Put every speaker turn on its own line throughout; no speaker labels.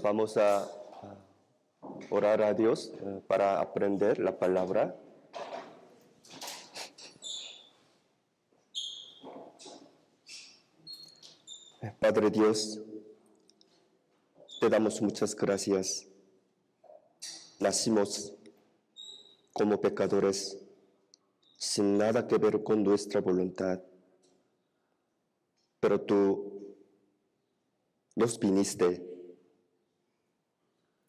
Vamos a orar a Dios para aprender la palabra. Padre Dios, te damos muchas gracias. Nacimos como pecadores sin nada que ver con nuestra voluntad, pero tú nos viniste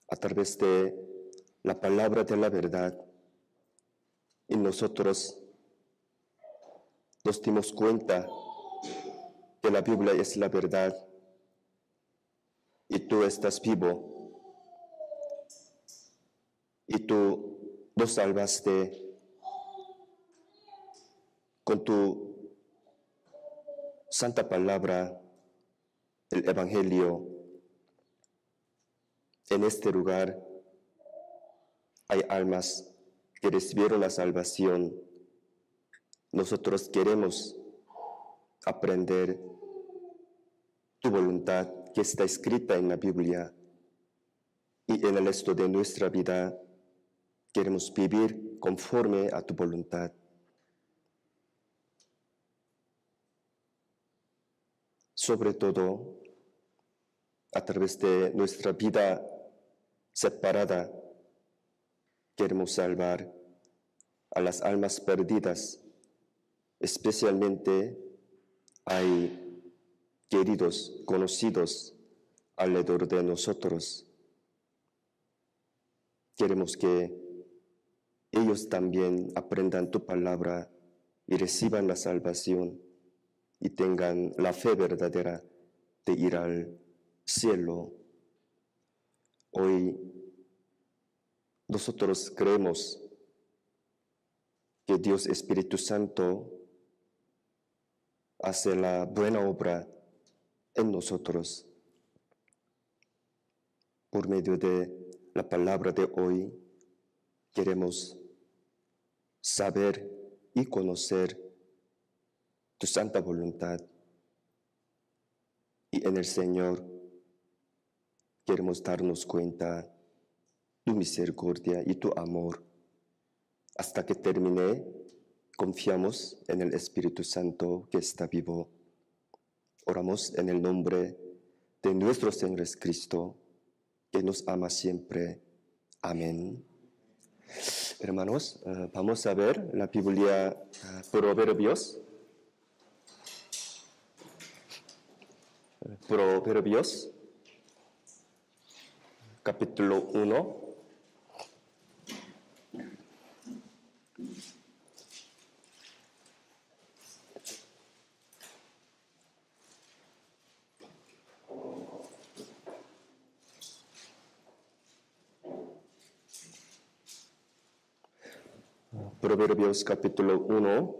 a través de la palabra de la verdad y nosotros nos dimos cuenta que la Biblia es la verdad y tú estás vivo y tú nos salvaste con tu santa palabra, el Evangelio. En este lugar hay almas que recibieron la salvación. Nosotros queremos aprender tu voluntad que está escrita en la Biblia y en el resto de nuestra vida queremos vivir conforme a tu voluntad. Sobre todo, a través de nuestra vida separada, queremos salvar a las almas perdidas. Especialmente hay queridos, conocidos alrededor de nosotros. Queremos que ellos también aprendan tu palabra y reciban la salvación y tengan la fe verdadera de ir al cielo. Hoy nosotros creemos que Dios Espíritu Santo hace la buena obra en nosotros. Por medio de la palabra de hoy, queremos saber y conocer tu santa voluntad. Y en el Señor queremos darnos cuenta tu misericordia y tu amor. Hasta que termine, confiamos en el Espíritu Santo que está vivo. Oramos en el nombre de nuestro Señor Jesucristo, que nos ama siempre. Amén. Hermanos, vamos a ver la Biblia Proverbios. Proverbios, capítulo 1. Proverbios capítulo 1,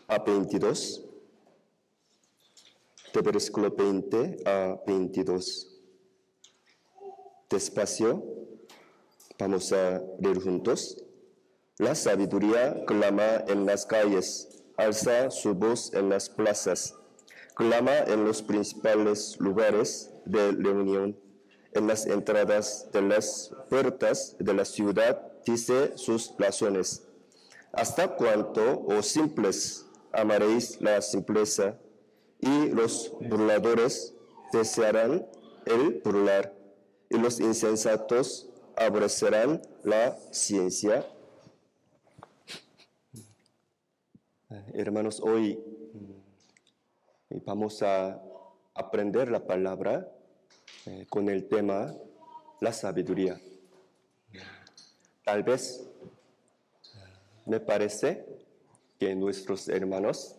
a 22, de versículo 20 a 22. Despacio, vamos a leer juntos. La sabiduría clama en las calles, alza su voz en las plazas, clama en los principales lugares de reunión. En las entradas de las puertas de la ciudad dice sus razones. ¿Hasta cuánto, oh simples, amaréis la simpleza? Y los burladores desearán el burlar, y los insensatos aborrecerán la ciencia. Hermanos, hoy vamos a aprender la palabra con el tema la sabiduría. Tal vez me parece que nuestros hermanos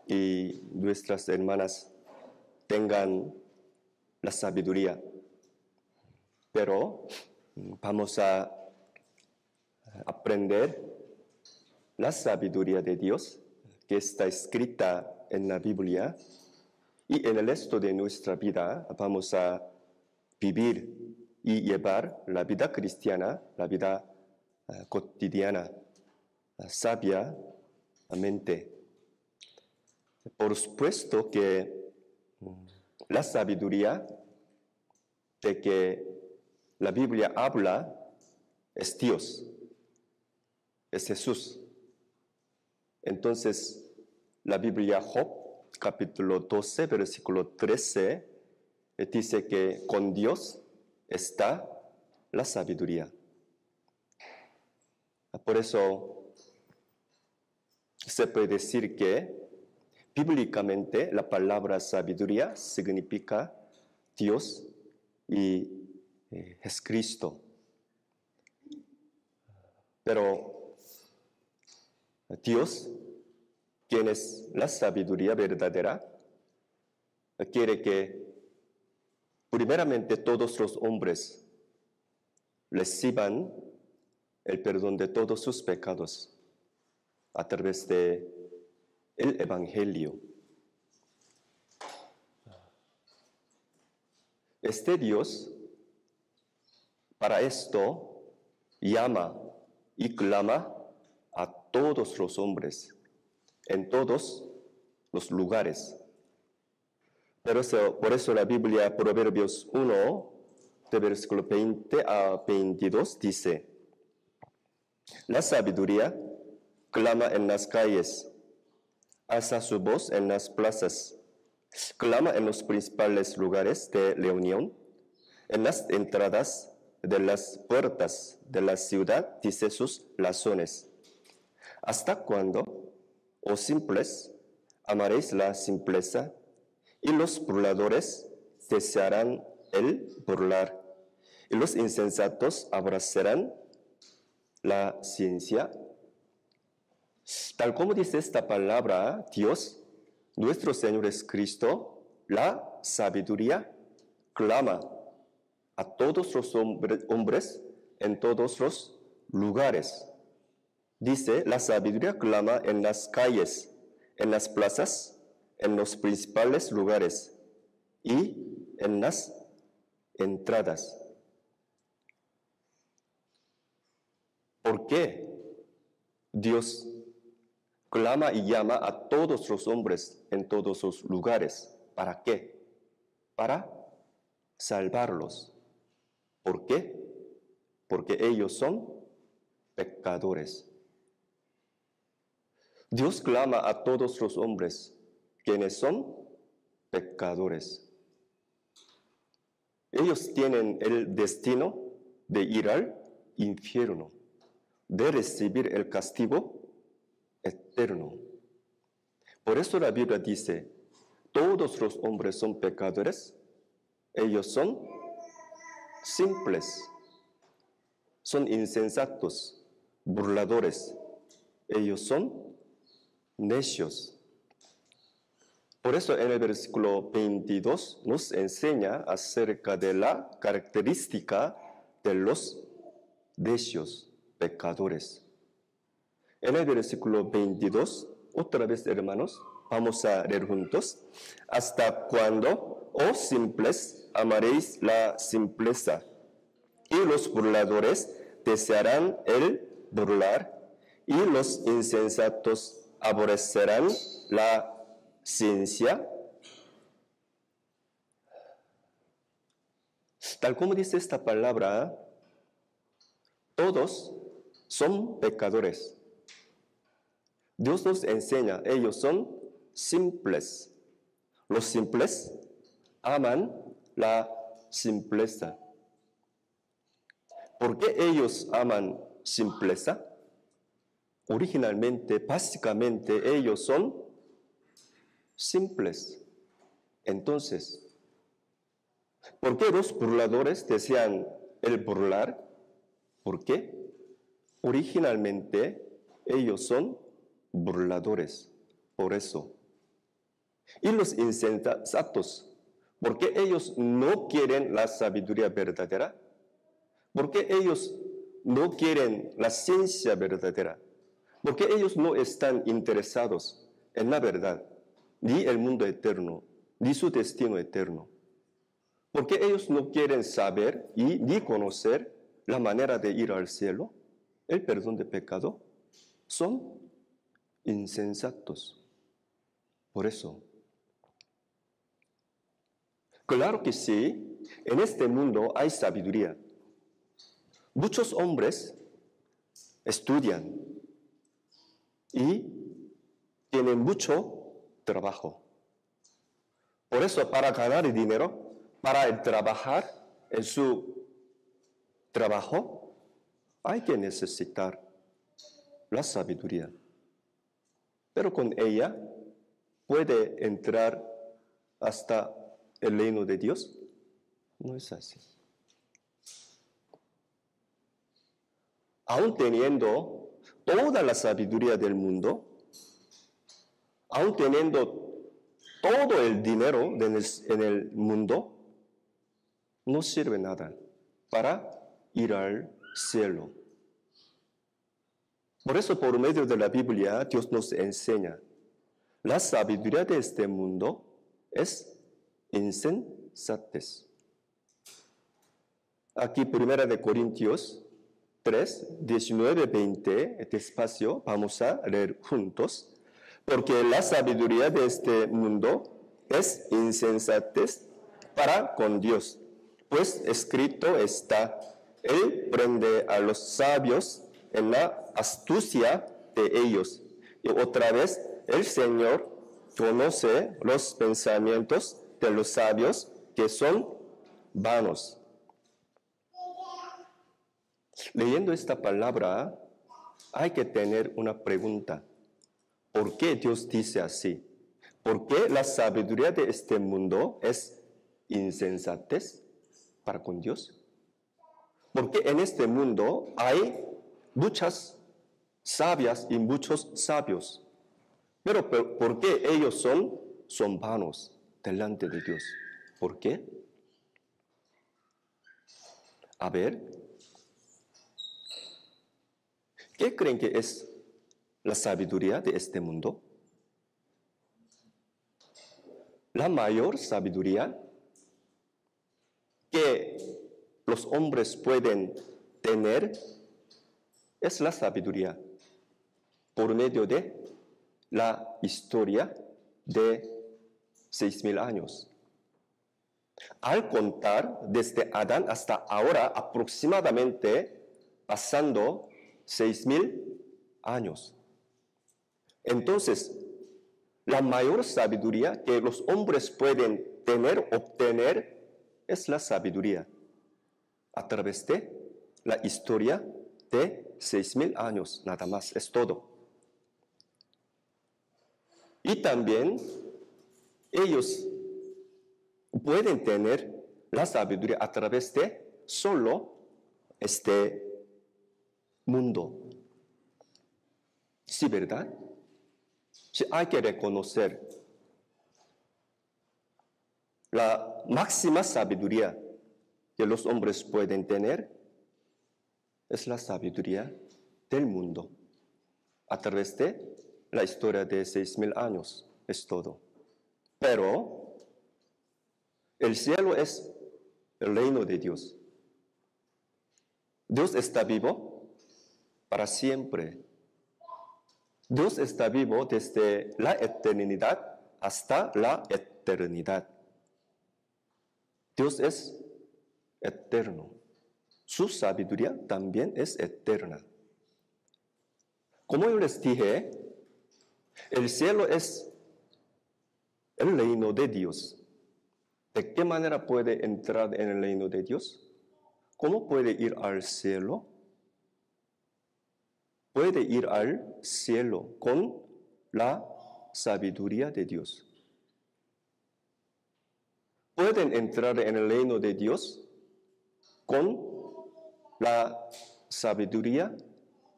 y nuestras hermanas tengan la sabiduría, pero vamos a aprender la sabiduría de Dios que está escrita en la Biblia. Y en el resto de nuestra vida vamos a vivir y llevar la vida cristiana, la vida cotidiana, sabiamente. Por supuesto que la sabiduría de que la Biblia habla es Dios, es Jesús. Entonces, la Biblia Job, capítulo 12, versículo 13, dice que con Dios está la sabiduría. Por eso se puede decir que bíblicamente la palabra sabiduría significa Dios y Jesucristo. Pero Dios, quien es la sabiduría verdadera, quiere que primeramente todos los hombres reciban el perdón de todos sus pecados a través de el Evangelio. Este Dios, para esto, llama y clama a todos los hombres, en todos los lugares. Por eso la Biblia, Proverbios 1, de versículo 20 a 22, dice: la sabiduría clama en las calles, alza su voz en las plazas, clama en los principales lugares de reunión, en las entradas de las puertas de la ciudad, dice sus razones. ¿Hasta cuándo, oh simples, amaréis la simpleza? Y los burladores desearán el burlar, y los insensatos abrazarán la ciencia. Tal como dice esta palabra, Dios, nuestro Señor Jesucristo, la sabiduría clama a todos los hombres en todos los lugares. Dice, la sabiduría clama en las calles, en las plazas, en los principales lugares y en las entradas. ¿Por qué Dios clama y llama a todos los hombres en todos los lugares? ¿Para qué? Para salvarlos. ¿Por qué? Porque ellos son pecadores. Dios clama a todos los hombres, quienes son pecadores. Ellos tienen el destino de ir al infierno, de recibir el castigo eterno. Por eso la Biblia dice, todos los hombres son pecadores, ellos son simples, son insensatos, burladores, ellos son necios. Por eso en el versículo 22 nos enseña acerca de la característica de los necios, pecadores. En el versículo 22, otra vez, hermanos, vamos a leer juntos. ¿Hasta cuándo, oh simples, amaréis la simpleza? Y los burladores desearán el burlar, y los insensatos aborrecerán la ciencia. Tal como dice esta palabra, todos son pecadores. Dios nos enseña, ellos son simples. Los simples aman la simpleza. ¿Por qué ellos aman simpleza? Originalmente, básicamente, ellos son simples. Entonces, ¿por qué los burladores desean el burlar? ¿Por qué? Originalmente, ellos son burladores. Por eso. Y los insensatos, ¿por qué ellos no quieren la sabiduría verdadera? ¿Por qué ellos no quieren la ciencia verdadera? ¿Por qué ellos no están interesados en la verdad, ni el mundo eterno, ni su destino eterno? ¿Por qué ellos no quieren saber y ni conocer la manera de ir al cielo, el perdón de pecado? Son insensatos. Por eso, claro que sí, en este mundo hay sabiduría. Muchos hombres estudian y tienen mucho trabajo. Por eso, para ganar dinero, para trabajar en su trabajo, hay que necesitar la sabiduría. Pero con ella puede entrar hasta el reino de Dios. No es así. Aún teniendo toda la sabiduría del mundo, aún teniendo todo el dinero en el mundo, no sirve nada para ir al cielo. Por eso, por medio de la Biblia, Dios nos enseña, la sabiduría de este mundo es insensatez. Aquí, 1 Corintios 3, 19, 20, despacio, vamos a leer juntos. Porque la sabiduría de este mundo es insensatez para con Dios. Pues escrito está, Él prende a los sabios en la astucia de ellos. Y otra vez, el Señor conoce los pensamientos de los sabios que son vanos. Leyendo esta palabra, hay que tener una pregunta. ¿Por qué Dios dice así? ¿Por qué la sabiduría de este mundo es insensatez para con Dios? Porque en este mundo hay muchas sabias y muchos sabios. Pero ¿por qué ellos son vanos delante de Dios? ¿Por qué? A ver, ¿qué creen que es la sabiduría de este mundo? La mayor sabiduría que los hombres pueden tener es la sabiduría por medio de la historia de 6,000 años. Al contar desde Adán hasta ahora aproximadamente pasando 6,000 años. Entonces, la mayor sabiduría que los hombres pueden obtener, es la sabiduría a través de la historia de 6,000 años, nada más, es todo. Y también ellos pueden tener la sabiduría a través de solo este mundo. Sí, ¿verdad? Sí, hay que reconocer la máxima sabiduría que los hombres pueden tener es la sabiduría del mundo a través de la historia de 6,000 años, es todo. Pero el cielo es el reino de Dios. Dios está vivo para siempre. Dios está vivo desde la eternidad hasta la eternidad. Dios es eterno. Su sabiduría también es eterna. Como yo les dije, el cielo es el reino de Dios. ¿De qué manera puede entrar en el reino de Dios? ¿Cómo puede ir al cielo? Puede ir al cielo con la sabiduría de Dios. Pueden entrar en el reino de Dios con la sabiduría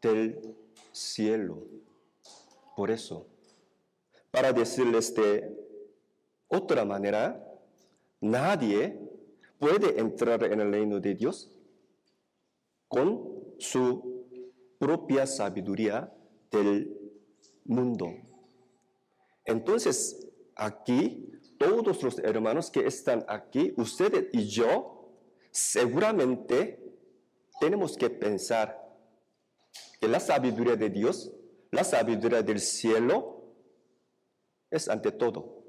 del cielo. Por eso, para decirles de otra manera, nadie puede entrar en el reino de Dios con su propia sabiduría del mundo. Entonces, aquí, todos los hermanos que están aquí, ustedes y yo, seguramente tenemos que pensar que la sabiduría de Dios, la sabiduría del cielo, es ante todo.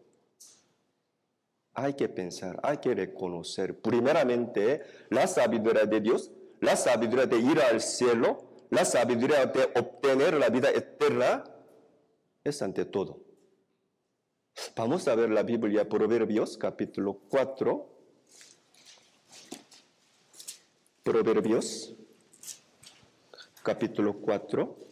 Hay que pensar, hay que reconocer primeramente la sabiduría de Dios, la sabiduría de ir al cielo, la sabiduría de obtener la vida eterna, es ante todo. Vamos a ver la Biblia, Proverbios, capítulo 4. Proverbios, capítulo 4.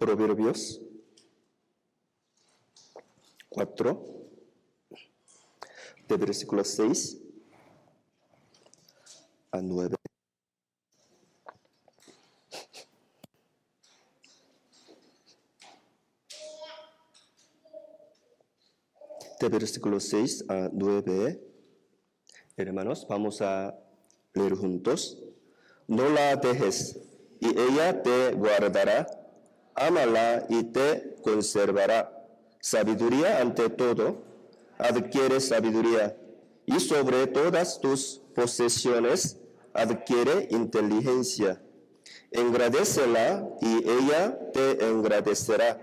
Proverbios 4, de versículo 6 a 9. De versículo 6 a 9, hermanos, vamos a leer juntos. No la dejes, y ella te guardará. Ámala y te conservará. Sabiduría ante todo, adquiere sabiduría, y sobre todas tus posesiones adquiere inteligencia. Engrandécela y ella te engrandecerá.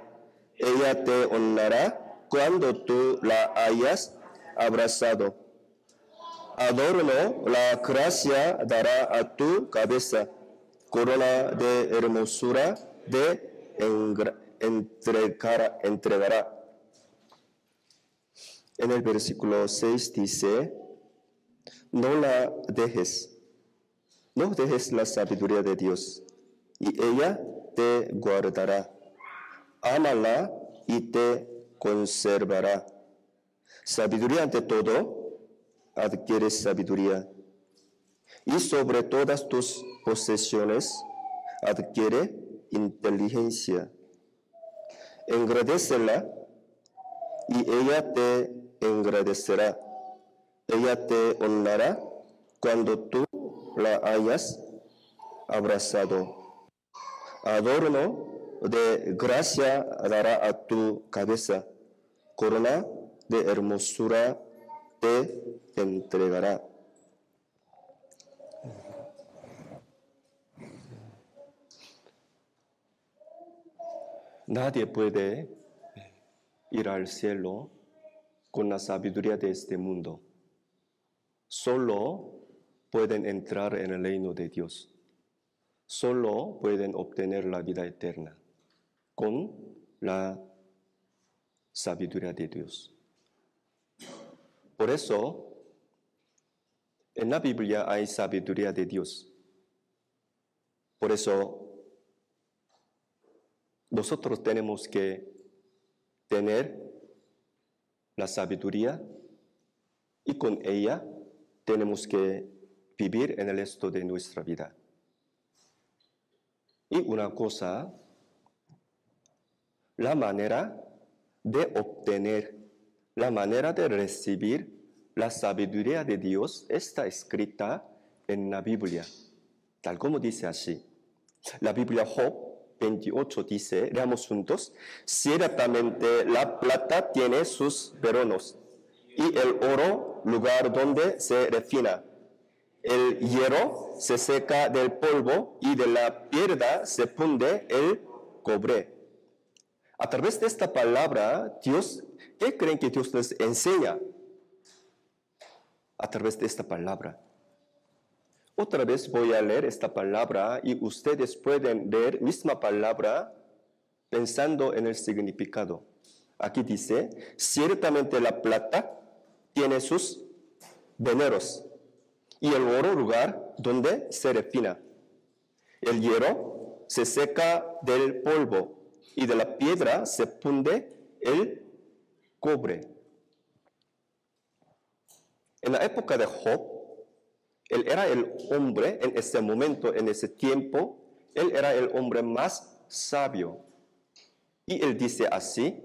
Ella te honrará cuando tú la hayas abrazado. Adorno, la gracia dará a tu cabeza. Corona de hermosura de entregará. En el versículo 6 dice, no la dejes, no dejes la sabiduría de Dios, y ella te guardará. Ámala y te conservará. Sabiduría ante todo, adquiere sabiduría, y sobre todas tus posesiones adquiere inteligencia. Engrandécela y ella te engrandecerá. Ella te honrará cuando tú la hayas abrazado. Adorno de gracia dará a tu cabeza. Corona de hermosura te entregará. Nadie puede ir al cielo con la sabiduría de este mundo. Solo pueden entrar en el reino de Dios. Solo pueden obtener la vida eterna con la sabiduría de Dios. Por eso, en la Biblia hay sabiduría de Dios. Por eso, nosotros tenemos que tener la sabiduría y con ella tenemos que vivir en el resto de nuestra vida. Y una cosa, la manera de obtener, la manera de recibir la sabiduría de Dios está escrita en la Biblia, tal como dice así. La Biblia Job 28 dice, leamos juntos, ciertamente la plata tiene sus veronos y el oro lugar donde se refina. El hierro se seca del polvo y de la piedra se funde el cobre. A través de esta palabra, Dios, ¿qué creen que Dios les enseña? A través de esta palabra. Otra vez voy a leer esta palabra y ustedes pueden leer misma palabra pensando en el significado. Aquí dice, ciertamente la plata tiene sus veneros y el oro lugar donde se refina. El hierro se seca del polvo y de la piedra se funde el cobre. En la época de Job, él era el hombre en ese momento, en ese tiempo, él era el hombre más sabio. Y él dice así,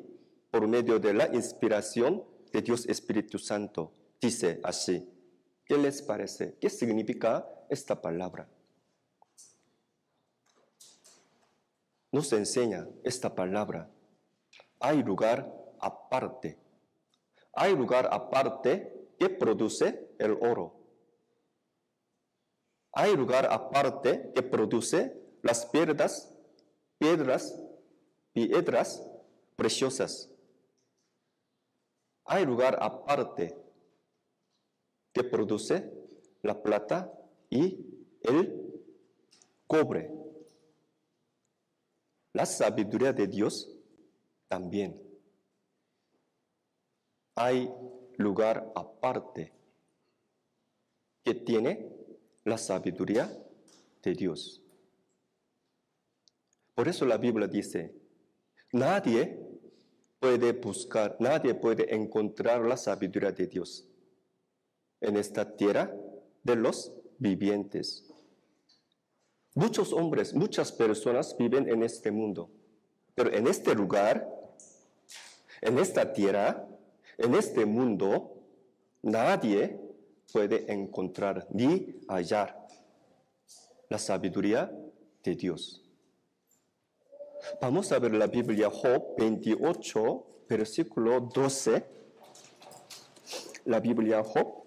por medio de la inspiración de Dios Espíritu Santo, dice así. ¿Qué les parece? ¿Qué significa esta palabra? Nos enseña esta palabra. Hay lugar aparte. hay lugar aparte que produce el oro. Hay lugar aparte que produce las piedras preciosas. Hay lugar aparte que produce la plata y el cobre. La sabiduría de Dios también. Hay lugar aparte que tiene la sabiduría de Dios. Por eso la Biblia dice, nadie puede encontrar la sabiduría de Dios en esta tierra de los vivientes. Muchos hombres, muchas personas viven en este mundo, pero en este lugar, en esta tierra, en este mundo, nadie puede encontrar ni hallar la sabiduría de Dios. Vamos a ver la Biblia, Job 28, versículo 12. La Biblia, Job.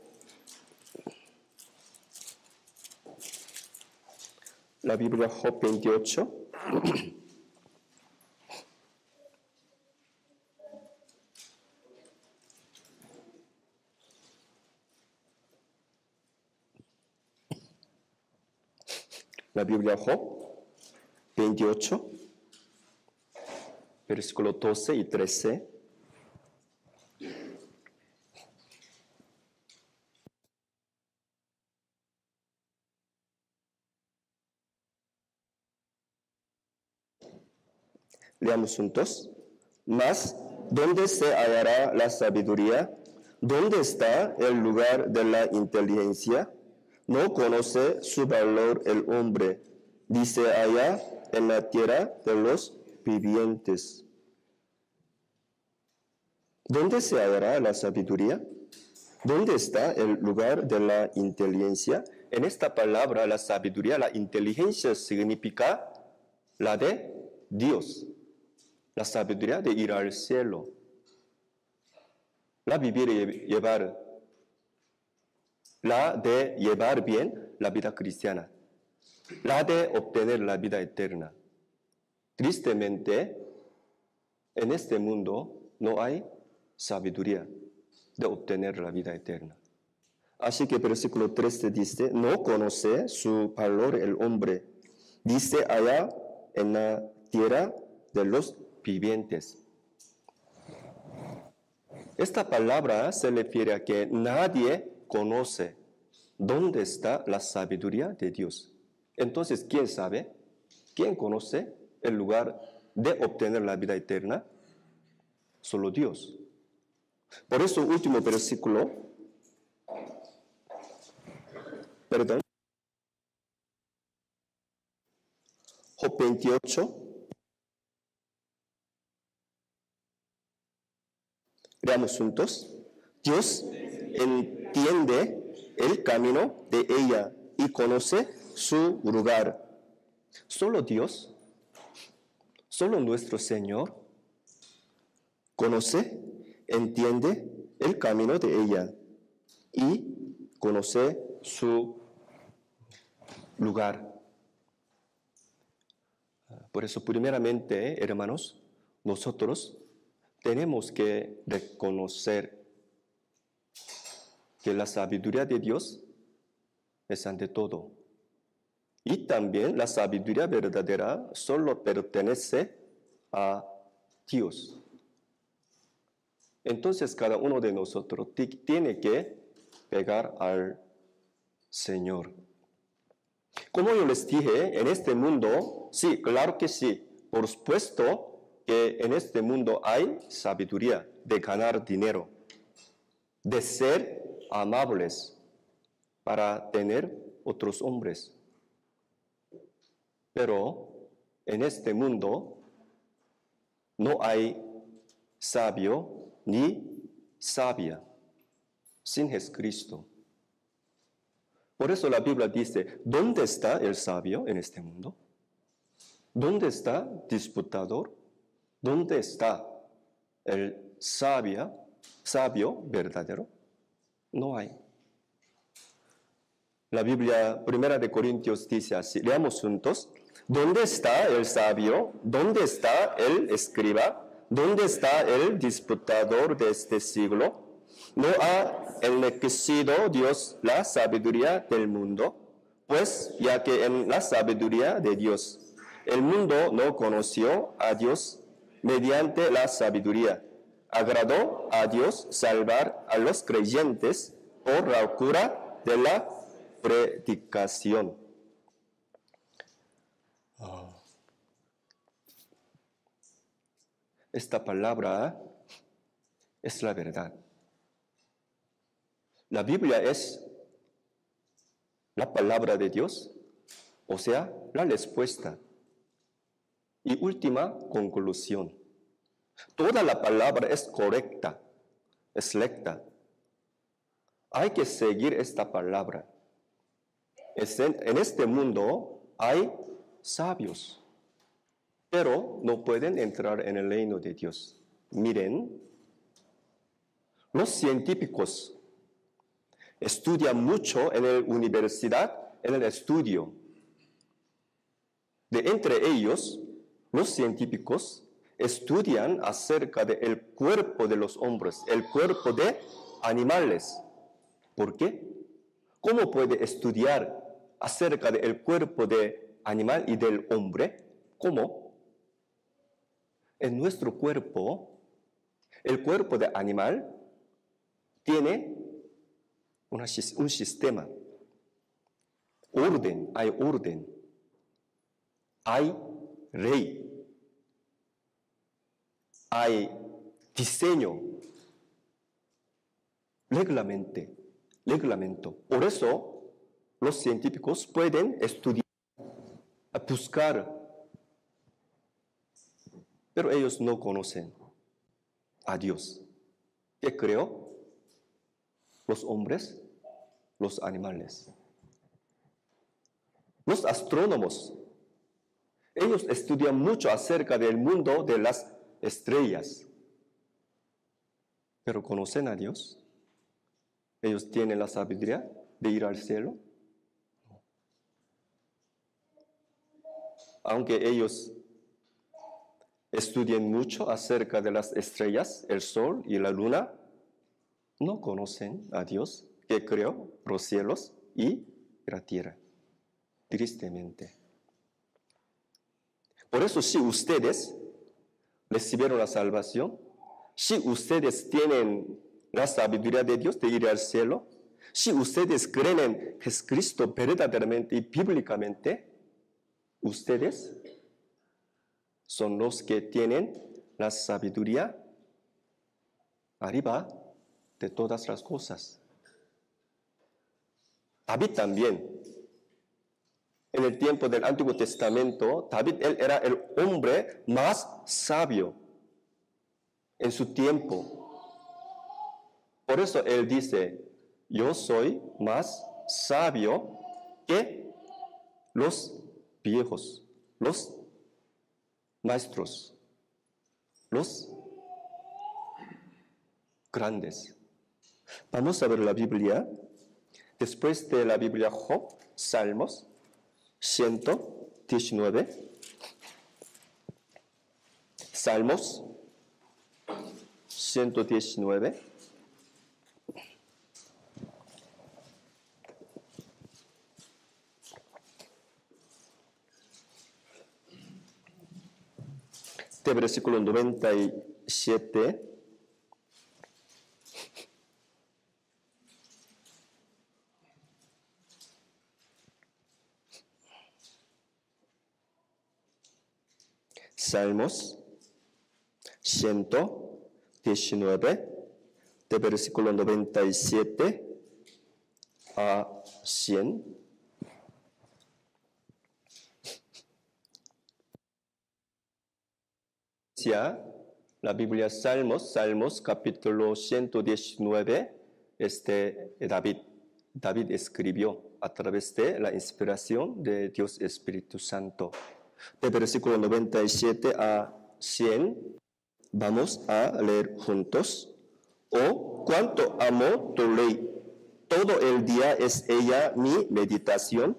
La Biblia, Job 28. La Biblia, Job 28. Versículo 12 y 13. Leamos juntos. Mas, ¿dónde se hallará la sabiduría? ¿Dónde está el lugar de la inteligencia? No conoce su valor el hombre. Dice allá en la tierra de los vivientes. ¿Dónde se hallará la sabiduría? ¿Dónde está el lugar de la inteligencia? En esta palabra, la sabiduría, la inteligencia significa la de Dios. La sabiduría de ir al cielo. La de llevar bien la vida cristiana. La de obtener la vida eterna. Tristemente, en este mundo no hay sabiduría de obtener la vida eterna. Así que versículo 13 dice, no conoce su valor el hombre. Dice allá en la tierra de los vivientes. Esta palabra se refiere a que nadie conoce dónde está la sabiduría de Dios. Entonces, ¿quién sabe? ¿Quién conoce el lugar de obtener la vida eterna? Solo Dios. Por eso, último versículo. Job 28. Leamos juntos. Dios entiende el camino de ella y conoce su lugar. Solo Dios, solo nuestro Señor, conoce, entiende el camino de ella y conoce su lugar. Por eso, primeramente, hermanos, nosotros tenemos que reconocer que la sabiduría de Dios es ante todo. Y también la sabiduría verdadera solo pertenece a Dios. Entonces cada uno de nosotros tiene que pegar al Señor. Como yo les dije, en este mundo, sí, claro que sí, por supuesto que en este mundo hay sabiduría de ganar dinero, de ser amables para tener otros hombres. Pero en este mundo no hay sabio ni sabia sin Jesucristo. Por eso la Biblia dice, ¿dónde está el sabio en este mundo? ¿Dónde está disputador? ¿Dónde está el sabia sabio verdadero? No hay. La Biblia, 1 de Corintios, dice así, leamos juntos. ¿Dónde está el sabio? ¿Dónde está el escriba? ¿Dónde está el disputador de este siglo? ¿No ha enriquecido Dios la sabiduría del mundo? Pues ya que en la sabiduría de Dios el mundo no conoció a Dios mediante la sabiduría, agradó a Dios salvar a los creyentes por la locura de la predicación. Esta palabra es la verdad. La Biblia es la palabra de Dios, o sea, la respuesta. Y última conclusión. Toda la palabra es correcta, es recta. Hay que seguir esta palabra. En este mundo hay sabios, pero no pueden entrar en el reino de Dios. Miren, los científicos estudian mucho en la universidad, en el estudio. De entre ellos, los científicos estudian acerca del cuerpo de los hombres, el cuerpo de animales. ¿Por qué? ¿Cómo puede estudiar acerca del cuerpo de animal y del hombre? ¿Cómo? En nuestro cuerpo, el cuerpo de animal tiene un sistema. Orden, hay orden. Hay ley. Hay diseño. Reglamento. Por eso, los científicos pueden estudiar, buscar, pero ellos no conocen a Dios. ¿Qué creó? Los hombres, los animales. Los astrónomos, ellos estudian mucho acerca del mundo de las estrellas, pero ¿conocen a Dios? ¿Ellos tienen la sabiduría de ir al cielo? Aunque ellos estudien mucho acerca de las estrellas, el sol y la luna, no conocen a Dios que creó los cielos y la tierra, tristemente. Por eso, si ustedes recibieron la salvación, si ustedes tienen la sabiduría de Dios de ir al cielo, si ustedes creen en Jesucristo verdaderamente y bíblicamente, ustedes son los que tienen la sabiduría arriba de todas las cosas. David también. En el tiempo del Antiguo Testamento, David él era el hombre más sabio en su tiempo. Por eso él dice, yo soy más sabio que los viejos, los maestros, los grandes. Vamos a ver la Biblia. Después de la Biblia, Job, Salmos 119. Salmos 119. De versículo 97. Salmos 119, de versículo 97 a 100. La Biblia Salmos capítulo 119, David escribió a través de la inspiración de Dios Espíritu Santo. De versículo 97 a 100, vamos a leer juntos. Oh, cuánto amo tu ley. Todo el día es ella mi meditación.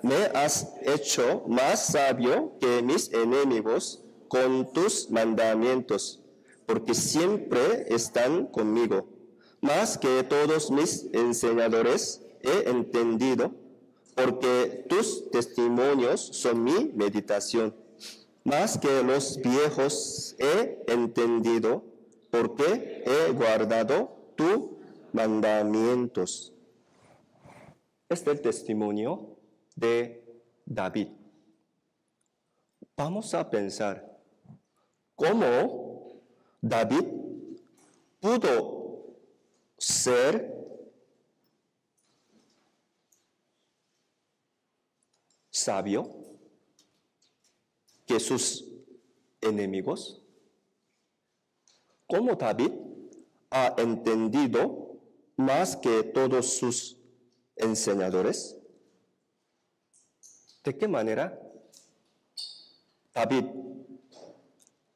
Me has hecho más sabio que mis enemigos con tus mandamientos, porque siempre están conmigo. Más que todos mis enseñadores he entendido, porque tus testimonios son mi meditación. Más que los viejos he entendido, porque he guardado tus mandamientos. Este es el testimonio de David. Vamos a pensar cómo David pudo ser sabio que sus enemigos. Cómo David ha entendido más que todos sus enseñadores. ¿De qué manera David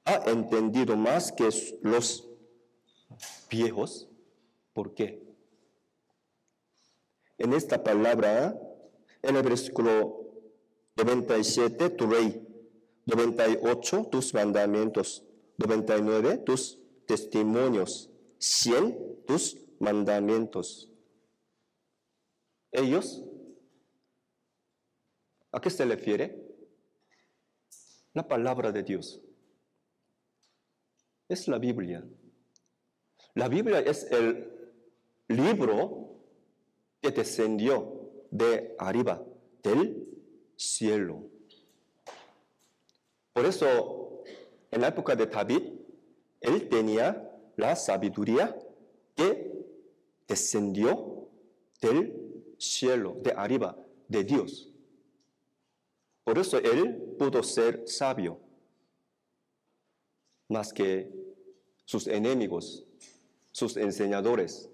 ha entendido más que los viejos? ¿Por qué? En esta palabra, en el versículo 97, tu ley, 98, tus mandamientos, 99, tus testimonios, 100, tus mandamientos. Ellos, ¿a qué se refiere? La palabra de Dios. Es la Biblia. La Biblia es el libro que descendió de arriba, del cielo. Por eso, en la época de David, él tenía la sabiduría que descendió del cielo, de arriba, de Dios. Por eso él pudo ser sabio, más que sus enemigos, sus enseñadores,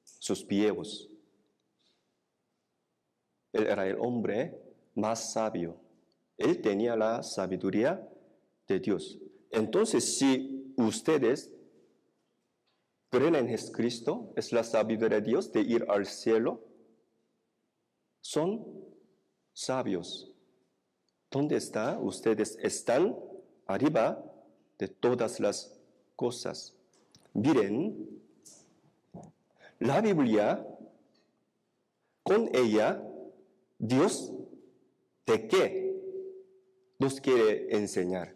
sus viejos. Él era el hombre más sabio. Él tenía la sabiduría de Dios. Entonces, si ustedes creen en Jesucristo, es la sabiduría de Dios de ir al cielo, son sabios. ¿Dónde está? Ustedes están arriba de todas las cosas. Miren, la Biblia, con ella, Dios, ¿de qué nos quiere enseñar?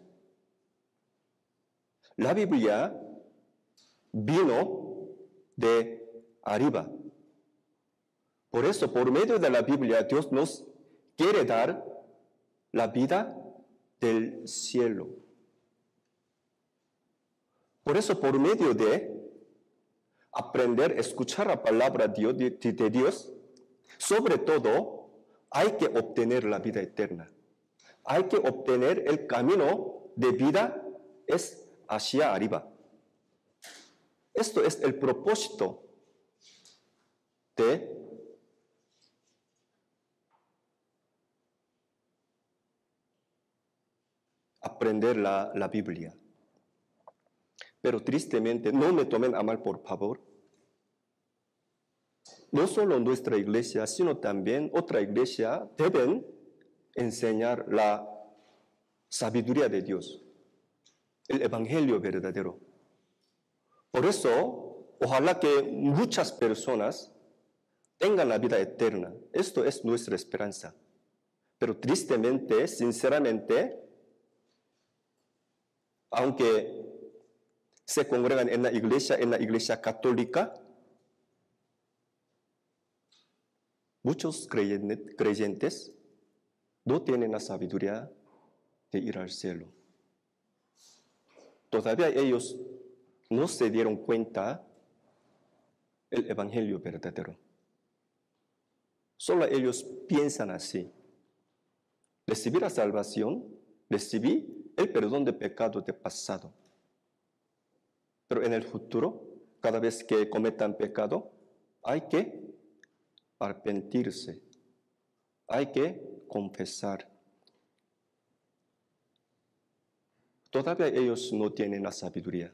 La Biblia vino de arriba. Por eso, por medio de la Biblia, Dios nos quiere dar la vida del cielo. Por eso, por medio de aprender, escuchar la palabra de Dios, sobre todo, hay que obtener la vida eterna. Hay que obtener el camino de vida es hacia arriba. Esto es el propósito de aprender la Biblia. Pero tristemente, no me tomen a mal, por favor. No solo nuestra iglesia, sino también otra iglesia deben enseñar la sabiduría de Dios, el evangelio verdadero. Por eso, ojalá que muchas personas tengan la vida eterna. Esto es nuestra esperanza. Pero tristemente, sinceramente, aunque se congregan en la iglesia católica, muchos creyentes no tienen la sabiduría de ir al cielo. Todavía ellos no se dieron cuenta del evangelio verdadero. Solo ellos piensan así. Recibí la salvación, recibí el perdón de pecado de pasado. Pero en el futuro, cada vez que cometan pecado, hay que arrepentirse, hay que confesar. Todavía ellos no tienen la sabiduría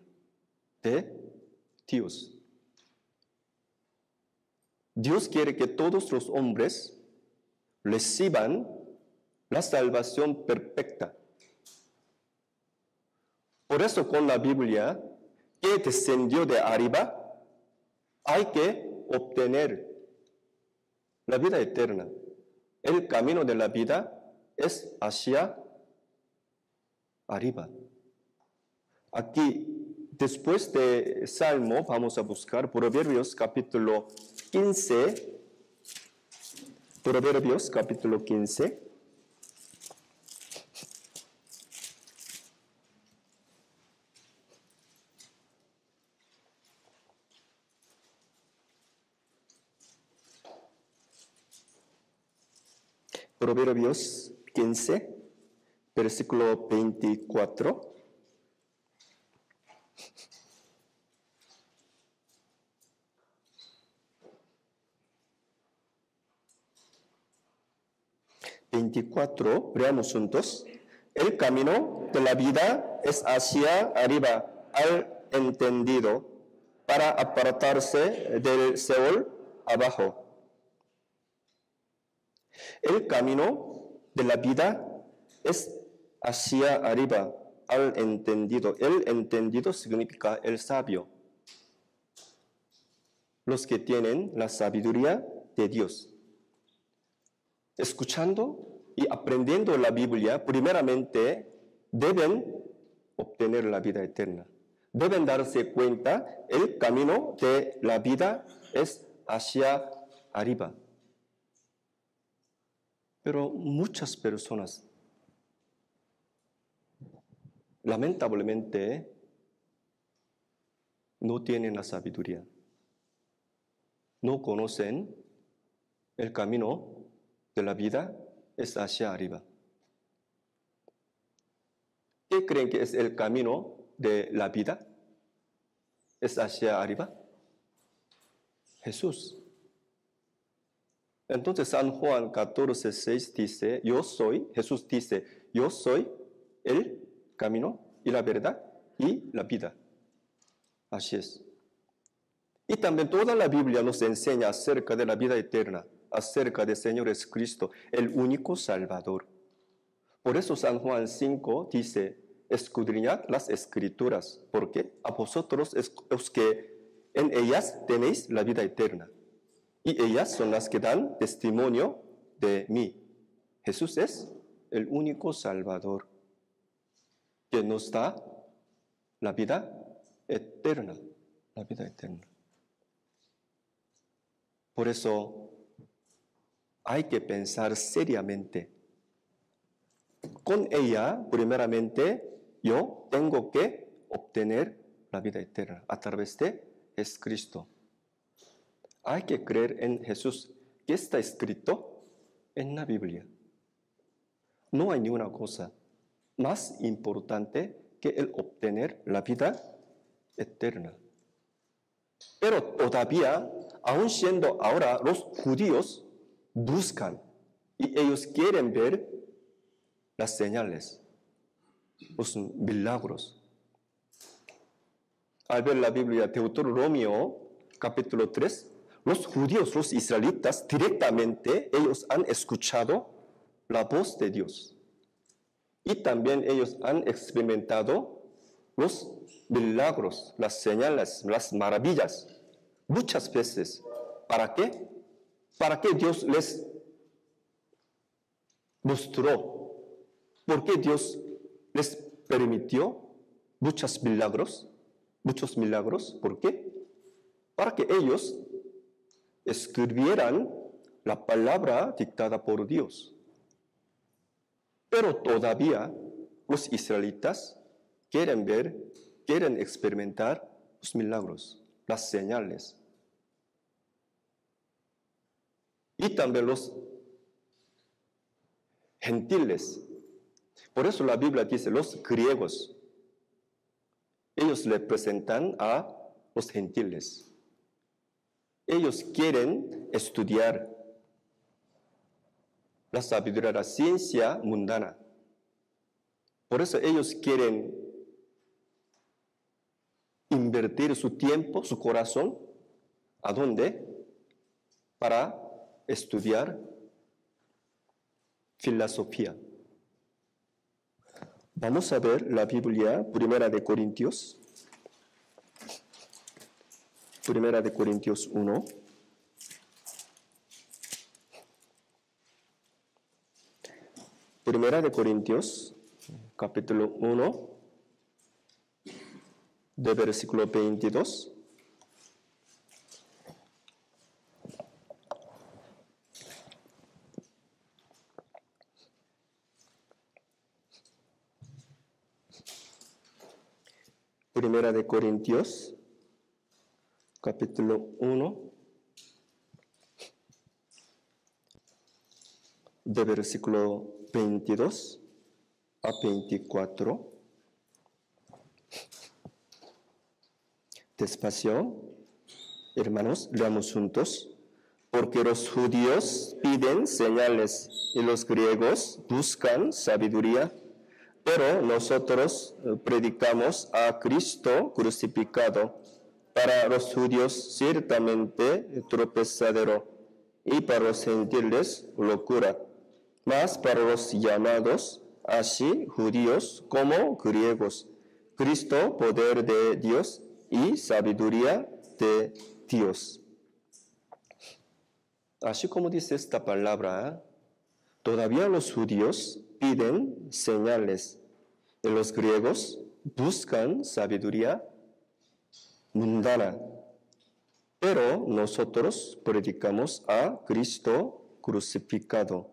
de Dios. Dios quiere que todos los hombres reciban la salvación perfecta. Por eso con la Biblia, que descendió de arriba, hay que obtener la vida eterna. El camino de la vida es hacia arriba. Aquí, después de Salmo, vamos a buscar Proverbios capítulo 15. Proverbios capítulo 15. Proverbios 15, versículo 24. Leamos juntos. El camino de la vida es hacia arriba, al entendido, para apartarse del Seol abajo. El camino de la vida es hacia arriba, al entendido. El entendido significa el sabio. Los que tienen la sabiduría de Dios. Escuchando y aprendiendo la Biblia, primeramente deben obtener la vida eterna. Deben darse cuenta, el camino de la vida es hacia arriba. Pero muchas personas, lamentablemente, no tienen la sabiduría. No conocen el camino de la vida es hacia arriba. ¿Qué creen que es el camino de la vida? ¿Es hacia arriba? Jesús. Entonces San Juan 14:6 dice, Jesús dice, yo soy el camino y la verdad y la vida. Así es. Y también toda la Biblia nos enseña acerca de la vida eterna, acerca del Señor Jesucristo, el único Salvador. Por eso San Juan 5 dice, escudriñad las Escrituras, porque a vosotros los que en ellas tenéis la vida eterna. Y ellas son las que dan testimonio de mí. Jesús es el único Salvador que nos da la vida eterna. La vida eterna. Por eso hay que pensar seriamente. Con ella, primeramente, yo tengo que obtener la vida eterna a través de Jesucristo. Hay que creer en Jesús, que está escrito en la Biblia. No hay ninguna cosa más importante que el obtener la vida eterna. Pero todavía, aun siendo ahora, los judíos buscan y ellos quieren ver las señales, los milagros. Al ver la Biblia, Deuteronomio capítulo 3, los judíos, los israelitas, directamente ellos han escuchado la voz de Dios. Y también ellos han experimentado los milagros, las señales, las maravillas, muchas veces. ¿Para qué? Para que Dios les mostró. ¿Por qué Dios les permitió muchos milagros? ¿Por qué? Para que ellos escribieran la palabra dictada por Dios. Pero todavía los israelitas quieren experimentar los milagros, las señales. Y también los gentiles. Por eso la Biblia dice los griegos. Ellos representan a los gentiles. Ellos quieren estudiar la sabiduría, la ciencia mundana. Por eso ellos quieren invertir su tiempo, su corazón, ¿a dónde? Para estudiar filosofía. Vamos a ver la Biblia, Primera de Corintios 1. Primera de Corintios, capítulo 1, de versículo 22. Primera de Corintios, capítulo 1, de versículo 22 a 24. Despacio, hermanos, leamos juntos. Porque los judíos piden señales y los griegos buscan sabiduría, pero nosotros predicamos a Cristo crucificado, para los judíos ciertamente tropezadero, y para los gentiles locura, mas para los llamados, así judíos como griegos, Cristo poder de Dios y sabiduría de Dios. Así como dice esta palabra, todavía los judíos piden señales y los griegos buscan sabiduría mundana. Pero nosotros predicamos a Cristo crucificado.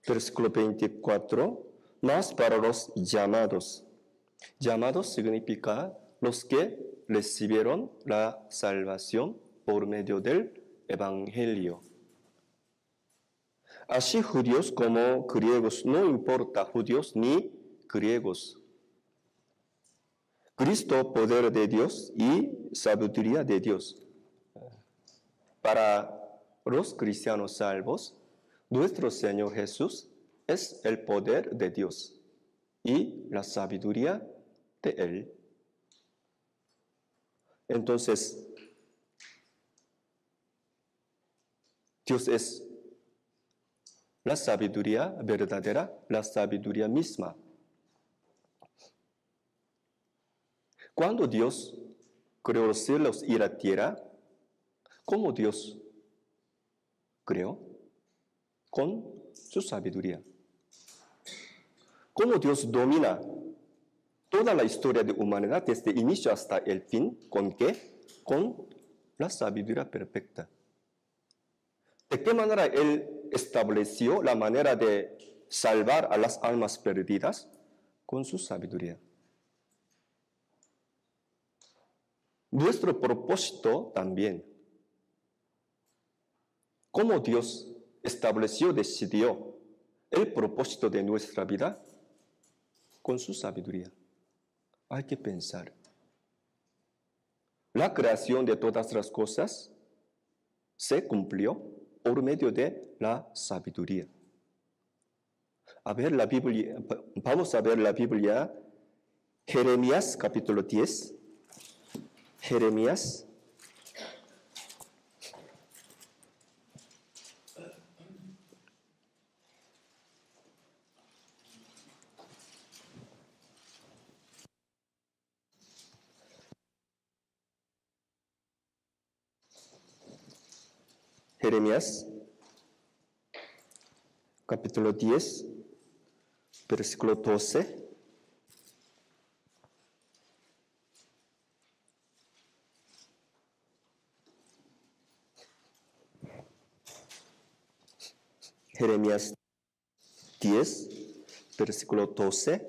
Versículo 24, más para los llamados. Llamados significa los que recibieron la salvación por medio del Evangelio. Así judíos como griegos, no importa judíos ni griegos. Cristo, poder de Dios y sabiduría de Dios. Para los cristianos salvos, nuestro Señor Jesús es el poder de Dios y la sabiduría de Él. Entonces, Dios es la sabiduría verdadera, la sabiduría misma. Cuando Dios creó los cielos y la tierra, ¿cómo Dios creó? Con su sabiduría. ¿Cómo Dios domina toda la historia de la humanidad desde el inicio hasta el fin? ¿Con qué? Con la sabiduría perfecta. ¿De qué manera Él estableció la manera de salvar a las almas perdidas? Con su sabiduría. Nuestro propósito también. ¿Cómo Dios estableció, decidió el propósito de nuestra vida? Con su sabiduría. Hay que pensar. La creación de todas las cosas se cumplió por medio de la sabiduría. Vamos a ver la Biblia, Jeremías capítulo 10. Jeremías. Jeremías, capítulo 10, versículo 12. Jeremías 10, versículo 12.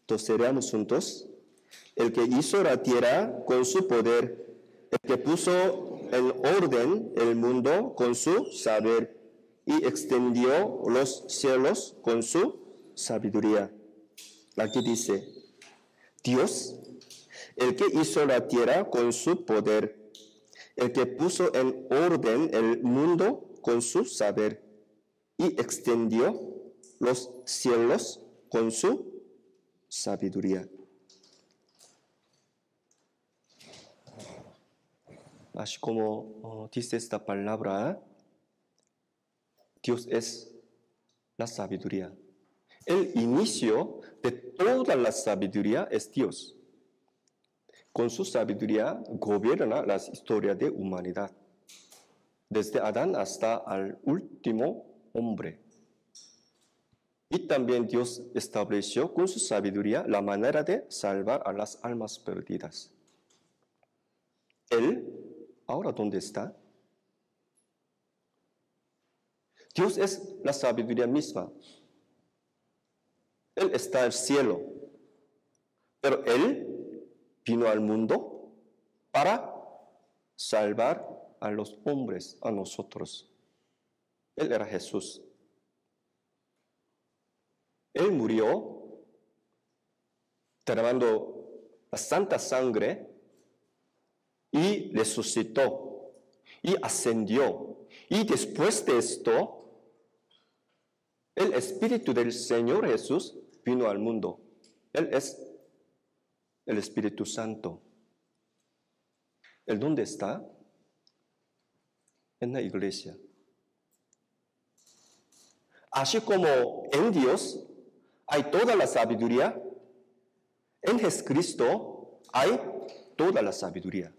Entonces leamos juntos. El que hizo la tierra con su poder, el que puso en orden el mundo con su saber y extendió los cielos con su sabiduría. Aquí dice, Dios, el que hizo la tierra con su poder, el que puso en orden el mundo con su saber y extendió los cielos con su sabiduría. Así como dice esta palabra, Dios es la sabiduría. El inicio de toda la sabiduría es Dios. Con su sabiduría gobierna la historia de humanidad, desde Adán hasta el último hombre. Y también Dios estableció con su sabiduría la manera de salvar a las almas perdidas. Él, ¿ahora dónde está? Dios es la sabiduría misma. Él está en el cielo, pero Él vino al mundo para salvar a los hombres, a nosotros. Él era Jesús. Él murió derramando la santa sangre y resucitó y ascendió. Y después de esto, el Espíritu del Señor Jesús vino al mundo. Él es el Espíritu Santo. ¿Él dónde está? En la iglesia. Así como en Dios hay toda la sabiduría, en Jesucristo hay toda la sabiduría.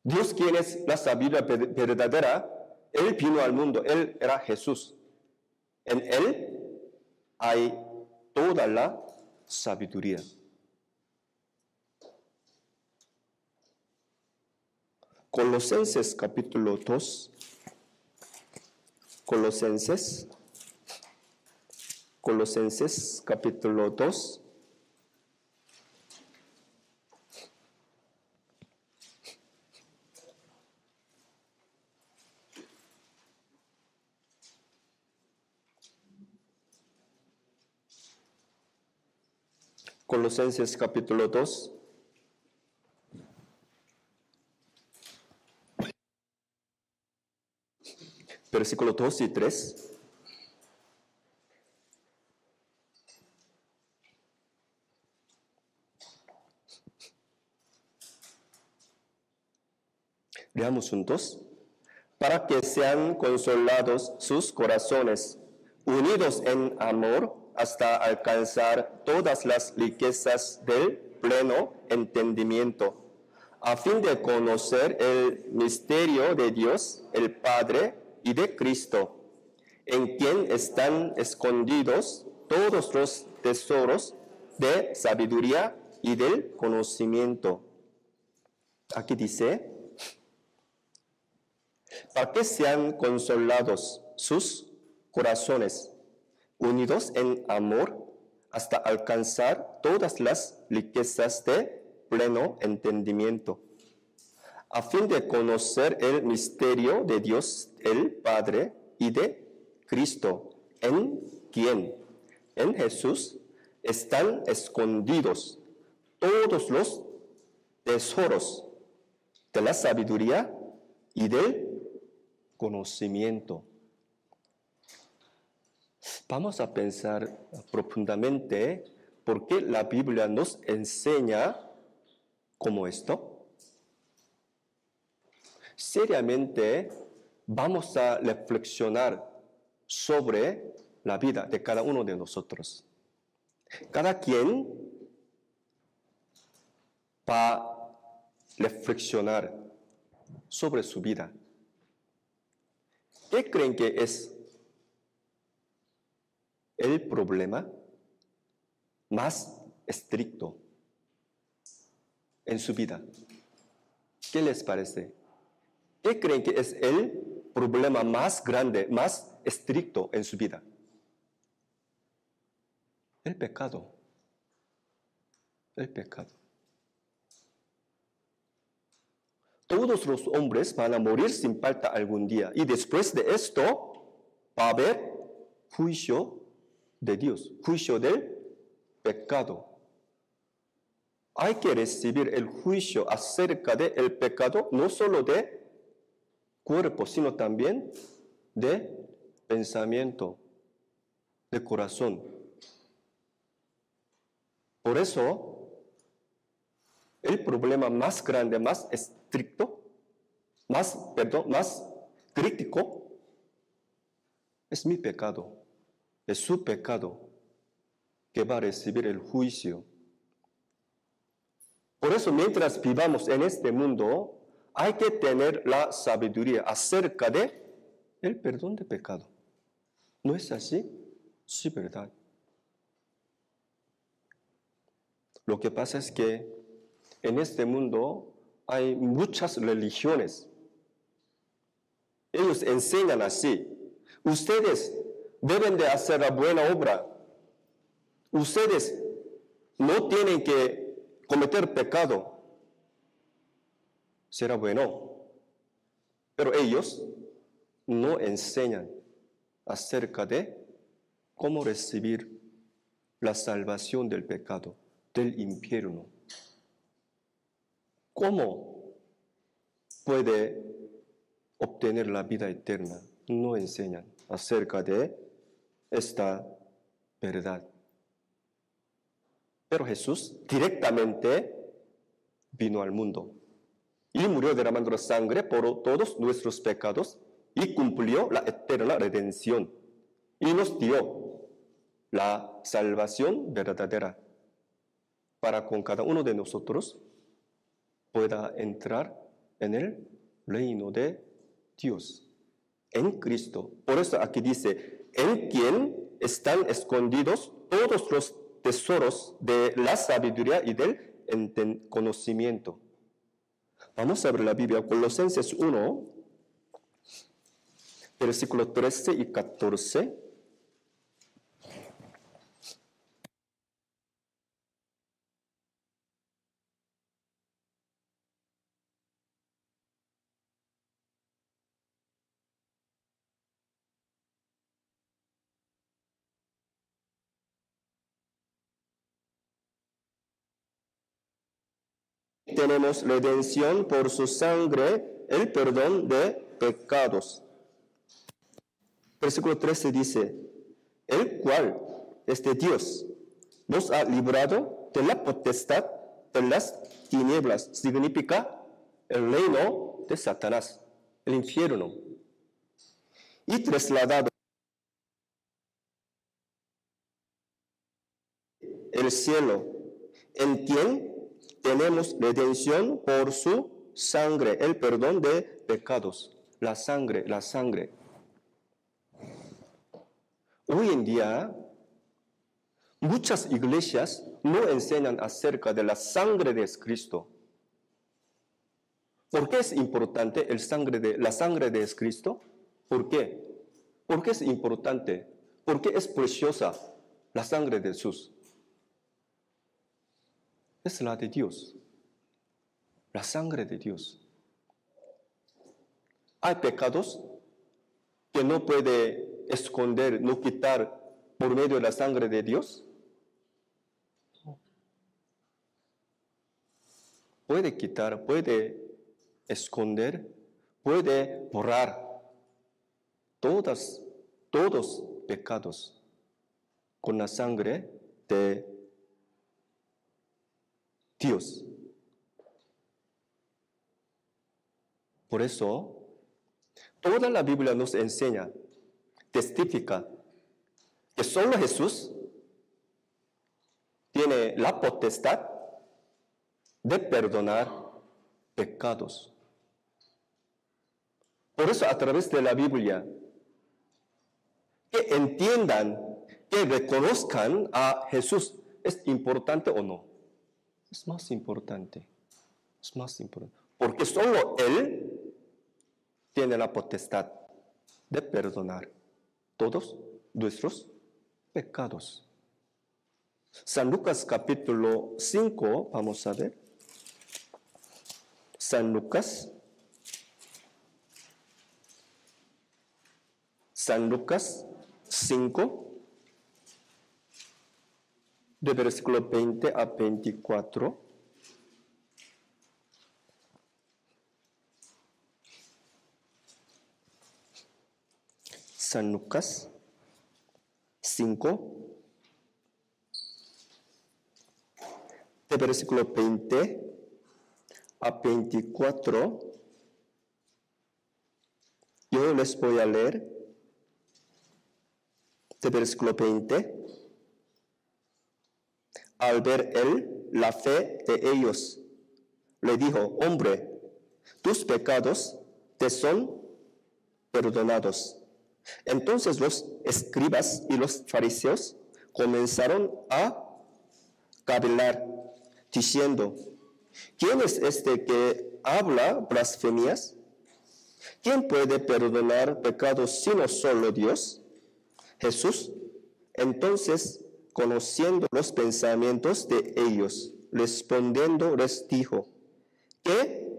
Dios, quien es la sabiduría verdadera, Él vino al mundo, Él era Jesús. En Él hay toda la sabiduría. Colosenses capítulo 2. Colosenses capítulo 2. Colosenses capítulo 2. Versículo 2 y 3. Leamos juntos. Para que sean consolados sus corazones, unidos en amor, hasta alcanzar todas las riquezas del pleno entendimiento, a fin de conocer el misterio de Dios, el Padre, y de Cristo, en quien están escondidos todos los tesoros de sabiduría y del conocimiento. Aquí dice, para que sean consolados sus corazones, unidos en amor, hasta alcanzar todas las riquezas de pleno entendimiento, a fin de conocer el misterio de Dios, el Padre, y de Cristo, en quien, en Jesús, están escondidos todos los tesoros de la sabiduría y del conocimiento. Vamos a pensar profundamente por qué la Biblia nos enseña como esto. Seriamente vamos a reflexionar sobre la vida de cada uno de nosotros. Cada quien va a reflexionar sobre su vida. ¿Qué creen que es el problema más estricto en su vida? ¿Qué les parece? ¿Qué creen que es el problema más grande, más estricto en su vida? El pecado. El pecado. Todos los hombres van a morir sin falta algún día. Y después de esto va a haber juicio de Dios, juicio del pecado. Hay que recibir el juicio acerca del pecado, no solo de cuerpo, sino también de pensamiento, de corazón. Por eso, el problema más grande, más estricto, más crítico, es mi pecado, es su pecado que va a recibir el juicio. Por eso, mientras vivamos en este mundo, hay que tener la sabiduría acerca de el perdón de pecado. ¿No es así? Sí, verdad. Lo que pasa es que en este mundo hay muchas religiones. Ellos enseñan así. Ustedes deben de hacer la buena obra. Ustedes no tienen que cometer pecado. Será bueno. Pero ellos no enseñan acerca de cómo recibir la salvación del pecado, del infierno. ¿Cómo puede obtener la vida eterna? No enseñan acerca de esta verdad. Pero Jesús directamente vino al mundo y murió derramando la sangre por todos nuestros pecados y cumplió la eterna redención y nos dio la salvación verdadera para con cada uno de nosotros pueda entrar en el reino de Dios, en Cristo. Por eso aquí dice, en quien están escondidos todos los tesoros de la sabiduría y del conocimiento. Vamos a ver la Biblia, Colosenses 1, versículos 13 y 14. Tenemos redención por su sangre, el perdón de pecados. Versículo 13 dice, el cual, Dios, nos ha librado de la potestad de las tinieblas. Significa el reino de Satanás, el infierno. Y trasladado el cielo, en quien tenemos redención por su sangre, el perdón de pecados. La sangre. Hoy en día, muchas iglesias no enseñan acerca de la sangre de Cristo. ¿Por qué es importante la sangre de Cristo? ¿Por qué? ¿Por qué es importante? ¿Por qué es preciosa la sangre de Jesús? Es la de Dios, la sangre de Dios. Hay pecados que no puede esconder, no quitar por medio de la sangre de Dios. Puede quitar, puede esconder, puede borrar todos pecados con la sangre de Dios. Por eso, toda la Biblia nos enseña, testifica, que solo Jesús tiene la potestad de perdonar pecados. Por eso, a través de la Biblia, que entiendan, que reconozcan a Jesús, ¿es importante o no? Es más importante. Es más importante. Porque solo Él tiene la potestad de perdonar todos nuestros pecados. San Lucas capítulo 5, vamos a ver. San Lucas 5, de versículo 20 a 24. San Lucas 5, de versículo 20 a 24. Yo les voy a leer de versículo 20. Al ver él la fe de ellos, le dijo: hombre, tus pecados te son perdonados. Entonces los escribas y los fariseos comenzaron a cavilar, diciendo: ¿quién es este que habla blasfemias? ¿Quién puede perdonar pecados sino solo Dios? Jesús, entonces, conociendo los pensamientos de ellos, respondiendo les dijo: ¿qué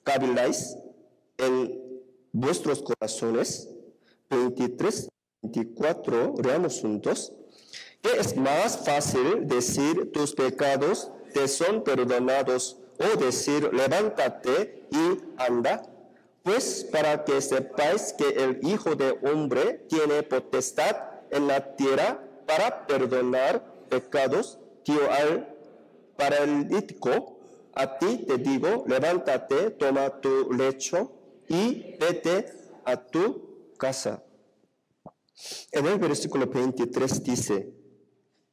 caviláis en vuestros corazones? 23, 24, leamos juntos. ¿Qué es más fácil decir tus pecados te son perdonados, o decir levántate y anda? Pues para que sepáis que el Hijo del Hombre tiene potestad en la tierra para perdonar pecados, dijo al paralítico: a ti te digo, levántate, toma tu lecho y vete a tu casa. En el versículo 23 dice: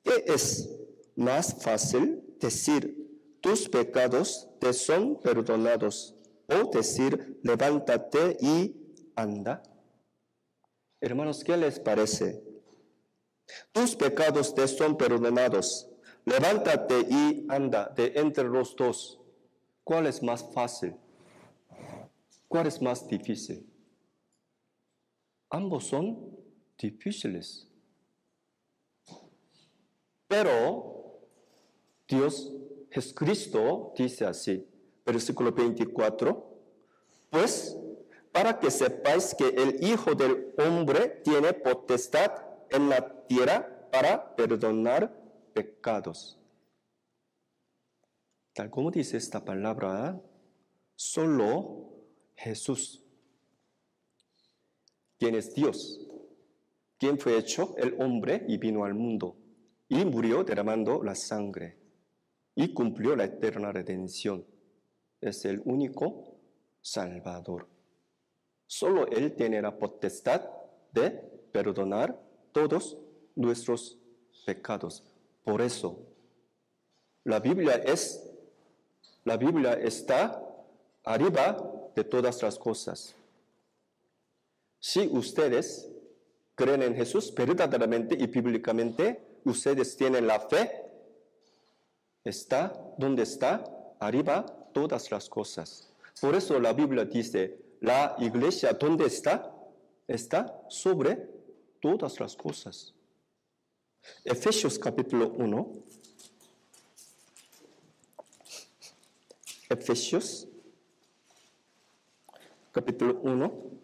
¿qué es más fácil decir tus pecados te son perdonados, o decir levántate y anda? Hermanos, ¿qué les parece? Tus pecados te son perdonados, levántate y anda. De entre los dos, ¿cuál es más fácil? ¿Cuál es más difícil? Ambos son difíciles. Pero Dios, Jesucristo, dice así, versículo 24, pues para que sepáis que el Hijo del Hombre tiene potestad en la tierra para perdonar pecados. Tal como dice esta palabra, solo Jesús, quien es Dios, quien fue hecho el hombre y vino al mundo, y murió derramando la sangre, y cumplió la eterna redención. Es el único Salvador. Solo Él tiene la potestad de perdonar todos nuestros pecados. Por eso, la Biblia está arriba de todas las cosas. Si ustedes creen en Jesús verdaderamente y bíblicamente, ustedes tienen la fe, está donde está, arriba todas las cosas. Por eso la Biblia dice, la iglesia, ¿dónde está? Está sobre todas las cosas. Efesios capítulo 1. Efesios capítulo 1.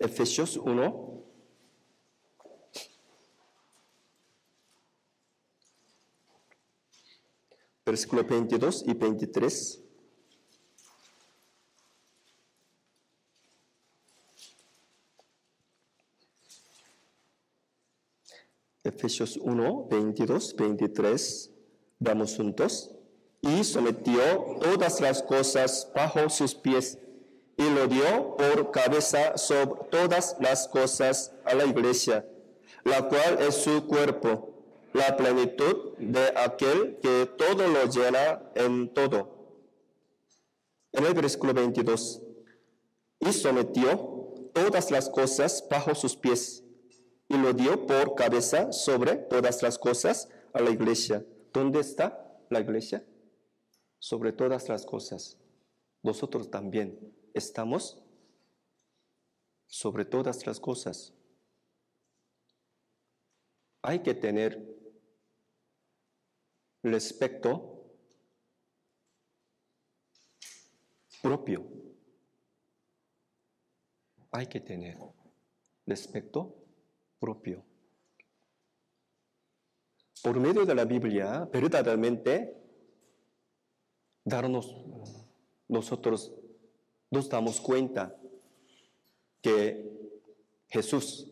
Efesios 1, versículo 22 y 23. Efesios 1, 22, 23. Vamos juntos. Y sometió todas las cosas bajo sus pies, y lo dio por cabeza sobre todas las cosas a la iglesia, la cual es su cuerpo, la plenitud de aquel que todo lo llena en todo. En el versículo 22, y sometió todas las cosas bajo sus pies, y lo dio por cabeza sobre todas las cosas a la iglesia. ¿Dónde está la iglesia? Sobre todas las cosas. Nosotros también estamos sobre todas las cosas. Hay que tener respeto propio. Hay que tener respeto propio. Por medio de la Biblia, verdaderamente, nosotros nos damos cuenta que Jesús,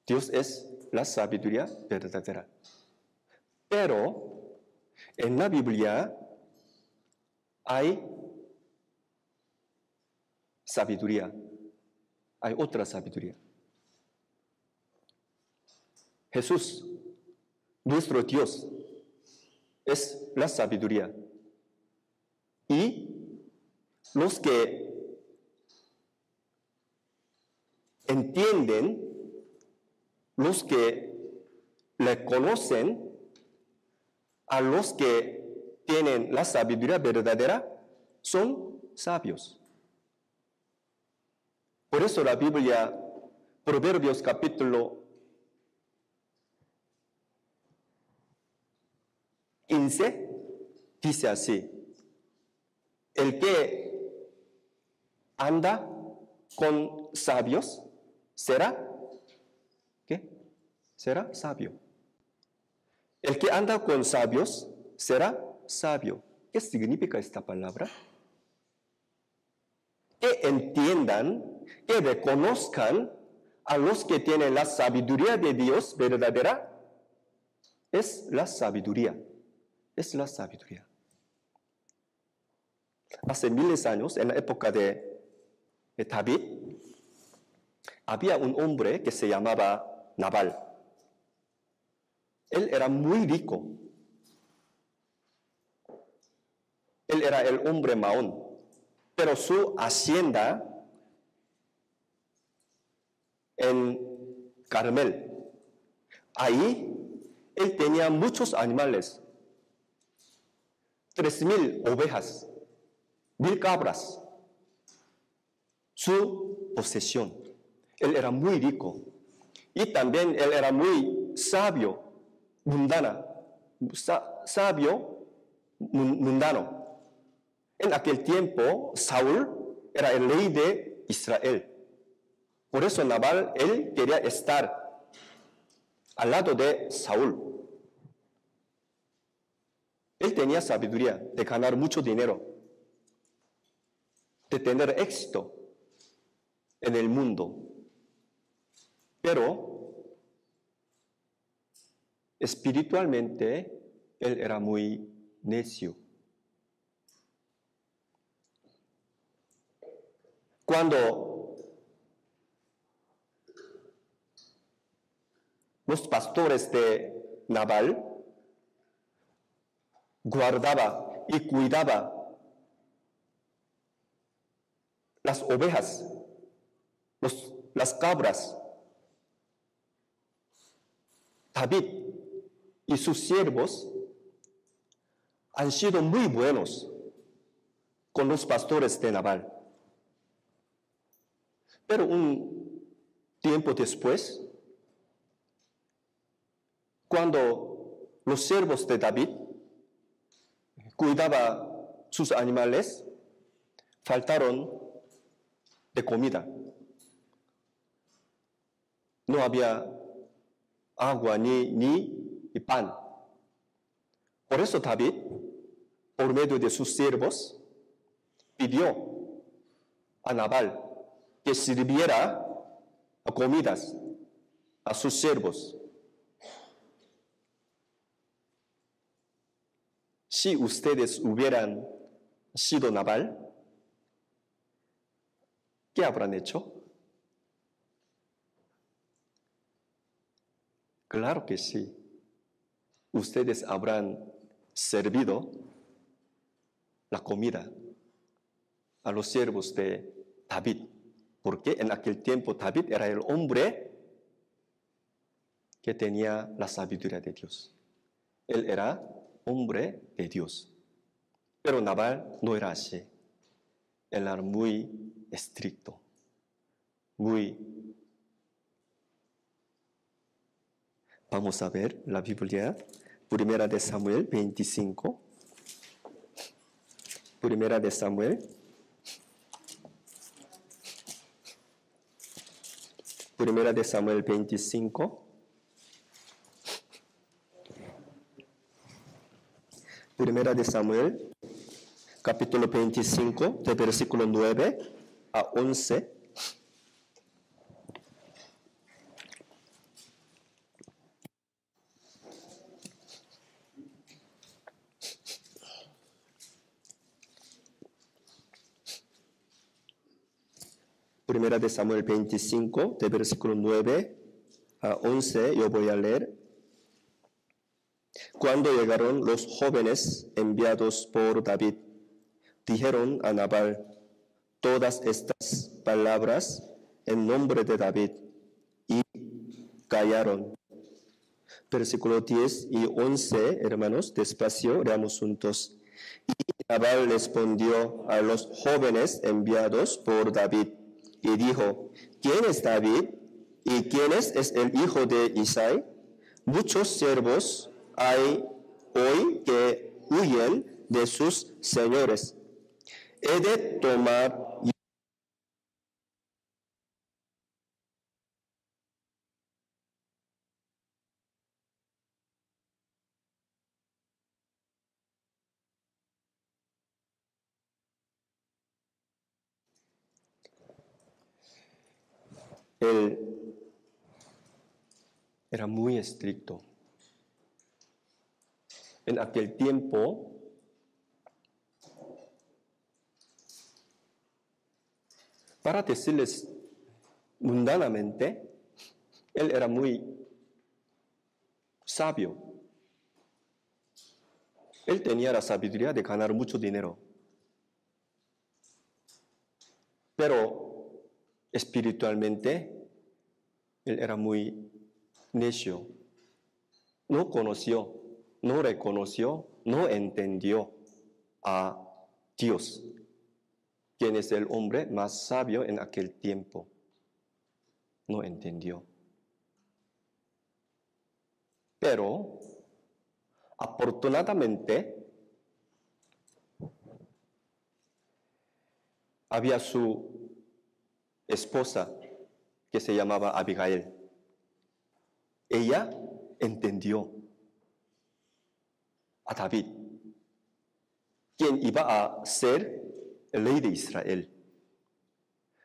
Dios es la sabiduría verdadera. Pero en la Biblia hay sabiduría, hay otra sabiduría. Jesús, nuestro Dios, es la sabiduría. Y los que entienden, los que le conocen, a los que tienen la sabiduría verdadera, son sabios. Por eso la Biblia, Proverbios capítulo 15, dice así: el que anda con sabios será, ¿qué? Será sabio. El que anda con sabios será sabio. ¿Qué significa esta palabra? Que entiendan, que reconozcan a los que tienen la sabiduría de Dios verdadera. Es la sabiduría. Es la sabiduría. Hace miles de años, en la época de David, había un hombre que se llamaba Nabal. Él era muy rico. Él era el hombre Mahón. Pero su hacienda en Carmel, ahí él tenía muchos animales. 3,000 ovejas, 1,000 cabras. Su posesión. Él era muy rico. Y también él era muy sabio, sabio mundano. En aquel tiempo, Saúl era el rey de Israel. Por eso Nabal, él quería estar al lado de Saúl. Él tenía sabiduría de ganar mucho dinero, de tener éxito en el mundo. Pero espiritualmente, él era muy necio. Cuando los pastores de Nabal guardaba y cuidaba las ovejas, las cabras, David y sus siervos han sido muy buenos con los pastores de Nabal. Pero un tiempo después, cuando los siervos de David cuidaban sus animales, faltaron de comida. No había agua ni pan. Por eso David, por medio de sus siervos, pidió a Nabal que sirviera comidas a sus siervos. Si ustedes hubieran sido Nabal, ¿qué habrán hecho? Claro que sí. Ustedes habrán servido la comida a los siervos de David. Porque en aquel tiempo David era el hombre que tenía la sabiduría de Dios. Él era hombre de Dios. Pero Nabal no era así. Él era muy estricto, Vamos a ver la Biblia, Primera de Samuel 25. Primera de Samuel. Primera de Samuel 25. Primera de Samuel, capítulo 25, de versículo 9 a 11. Primera de Samuel 25, de versículo 9 a 11, yo voy a leer. Cuando llegaron los jóvenes enviados por David, dijeron a Nabal todas estas palabras en nombre de David y callaron. Versículo 10 y 11, hermanos, despacio, leamos juntos. Y Nabal respondió a los jóvenes enviados por David y dijo, ¿quién es David? ¿Y quién es el hijo de Isaí? Muchos siervos hay hoy que huyen de sus señores. He de tomar Él era muy estricto. En aquel tiempo, para decirles mundanamente, él era muy sabio. Él tenía la sabiduría de ganar mucho dinero. Pero espiritualmente, él era muy necio. No conoció, no reconoció, no entendió a Dios, quien es el hombre más sabio en aquel tiempo. No entendió. Pero, afortunadamente, había su esposa que se llamaba Abigail. Ella entendió a David, quien iba a ser el rey de Israel.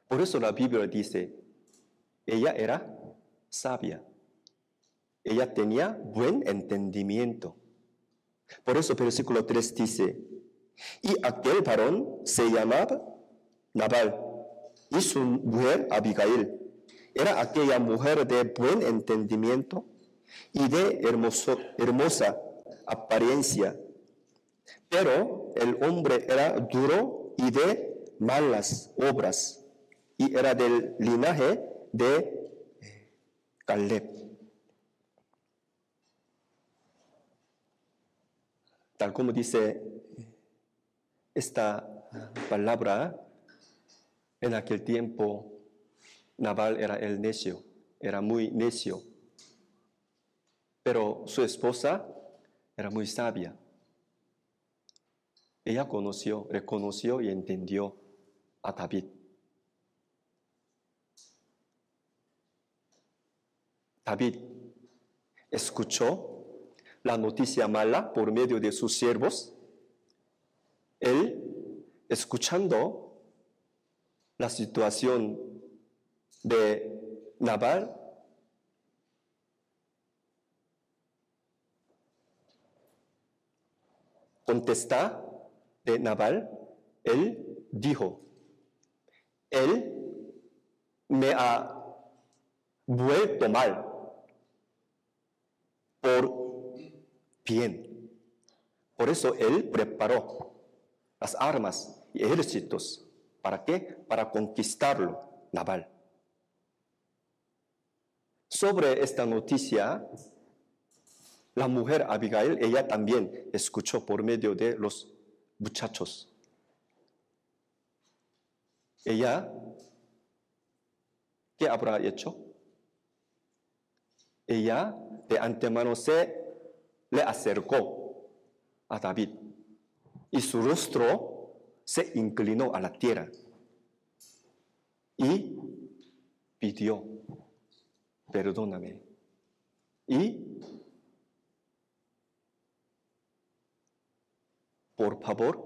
Por eso la Biblia dice, ella era sabia. Ella tenía buen entendimiento. Por eso versículo 3 dice, y aquel varón se llamaba Nabal, y su mujer Abigail. Era aquella mujer de buen entendimiento y de hermosa apariencia. Pero el hombre era duro y de malas obras, y era del linaje de Caleb. Tal como dice esta palabra, en aquel tiempo Nabal era el necio, era muy necio. Pero su esposa era muy sabia. Ella conoció, reconoció y entendió a David. David escuchó la noticia mala por medio de sus siervos. Él, escuchando la situación de Nabal, contesta de Nabal, él dijo, él me ha vuelto mal por bien. Por eso él preparó las armas y ejércitos. ¿Para qué? Para conquistarlo, Nabal. Sobre esta noticia, la mujer Abigail, ella también escuchó por medio de los muchachos. Ella, ¿qué habrá hecho? Ella de antemano le acercó a David y su rostro se inclinó a la tierra y pidió, perdóname. Y por favor,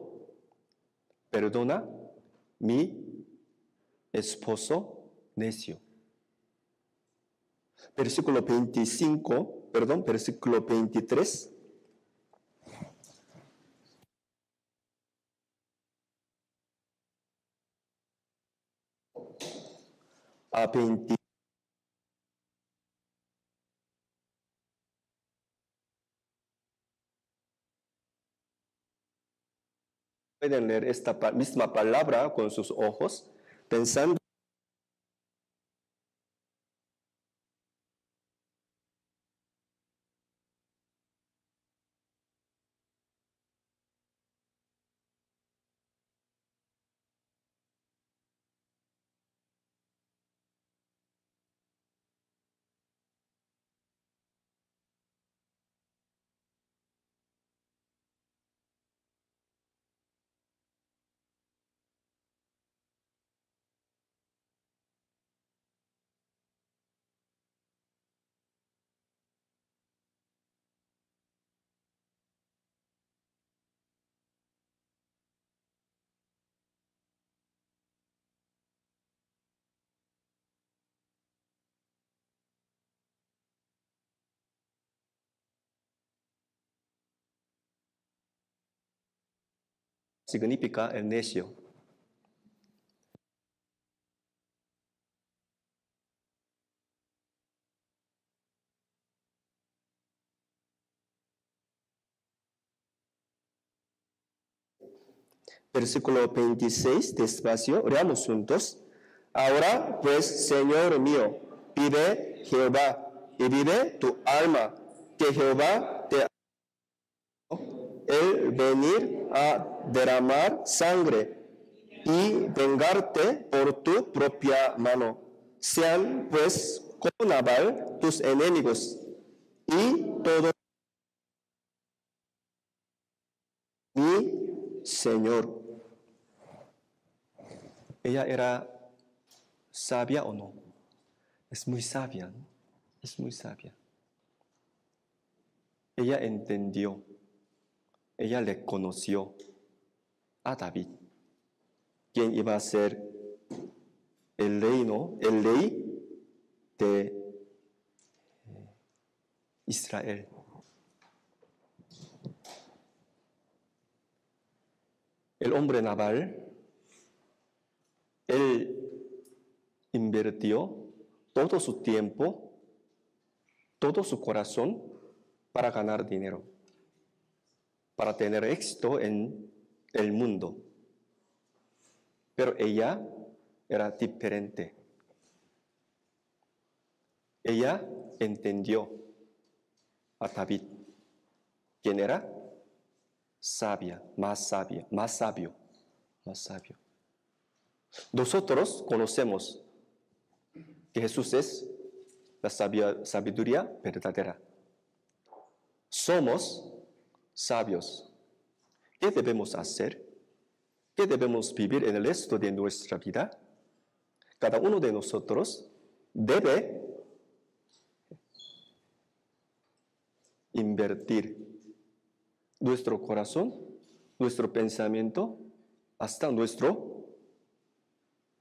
perdona mi esposo necio. Versículo 23. a 20. Pueden leer esta misma palabra con sus ojos, pensando significa el necio. Versículo 26, despacio, leamos juntos. Ahora, pues, Señor mío, vive Jehová, y vive tu alma, que Jehová te ha el venir a derramar sangre y vengarte por tu propia mano. Sean, pues, como Nabal tus enemigos, y todo mi Señor. ¿Ella era sabia o no? Es muy sabia, ¿no? Es muy sabia. Ella entendió, ella le conoció a David, quien iba a ser el rey de Israel. El hombre Nabal, él invirtió todo su tiempo, todo su corazón para ganar dinero, para tener éxito en el mundo. Pero ella era diferente. Ella entendió a David, quien era sabia, más sabio. Nosotros conocemos que Jesús es la sabiduría verdadera. Somos sabios. ¿Qué debemos hacer? ¿Qué debemos vivir en el resto de nuestra vida? Cada uno de nosotros debe invertir nuestro corazón, nuestro pensamiento, hasta nuestro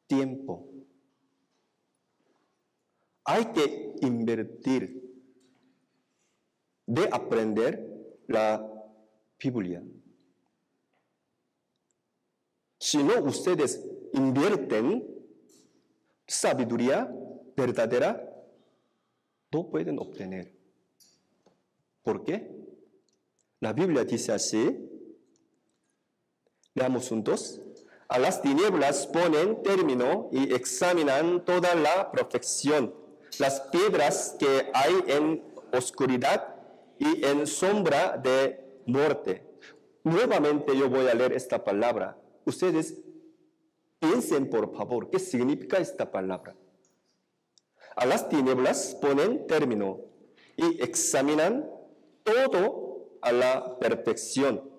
tiempo. Hay que invertir de aprender la Biblia. Si no, ustedes invierten sabiduría verdadera, no pueden obtener. ¿Por qué? La Biblia dice así, leamos juntos. A las tinieblas ponen término y examinan toda la perfección, las piedras que hay en oscuridad y en sombra de muerte. Nuevamente yo voy a leer esta palabra. Ustedes piensen, por favor, ¿qué significa esta palabra? A las tinieblas ponen término y examinan todo a la perfección,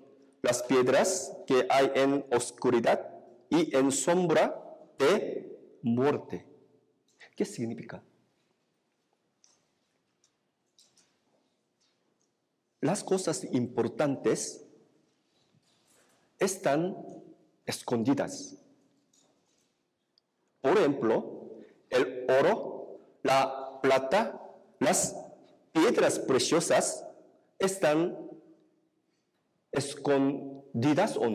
las piedras que hay en oscuridad y en sombra de muerte. ¿Qué significa? Las cosas importantes están escondidas. Por ejemplo, el oro, la plata, las piedras preciosas están escondidas o no.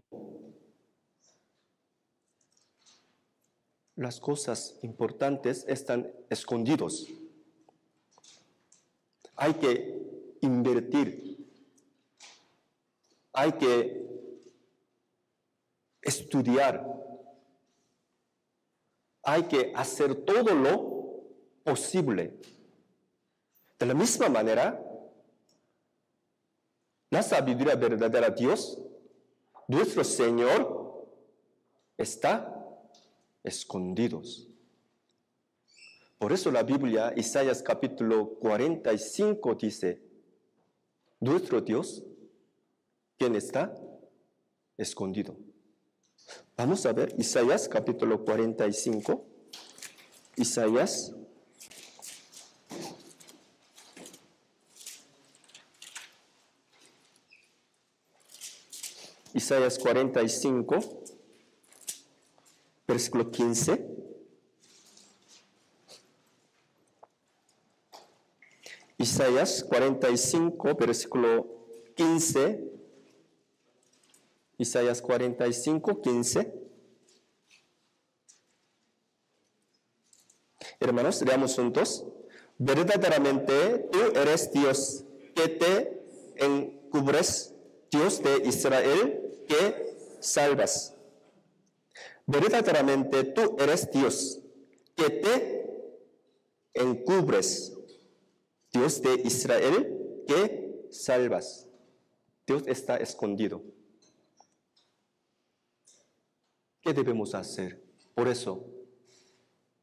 las cosas importantes están escondidos. Hay que invertir. Hay que estudiar. Hay que hacer todo lo posible. De la misma manera, la sabiduría verdadera de Dios, nuestro Señor, está escondidos. Por eso la Biblia, Isaías capítulo 45 dice, nuestro Dios, ¿quién está? Escondido. Vamos a ver Isaías capítulo 45. Isaías Isaías 45, versículo 15. Isaías 45, versículo 15. Isaías 45, 15. Hermanos, leamos juntos. Verdaderamente tú eres Dios, que te encubres, Dios de Israel, que salvas. Verdaderamente tú eres Dios, que te encubres, Dios de Israel, que salvas. Dios está escondido. ¿Qué debemos hacer? Por eso,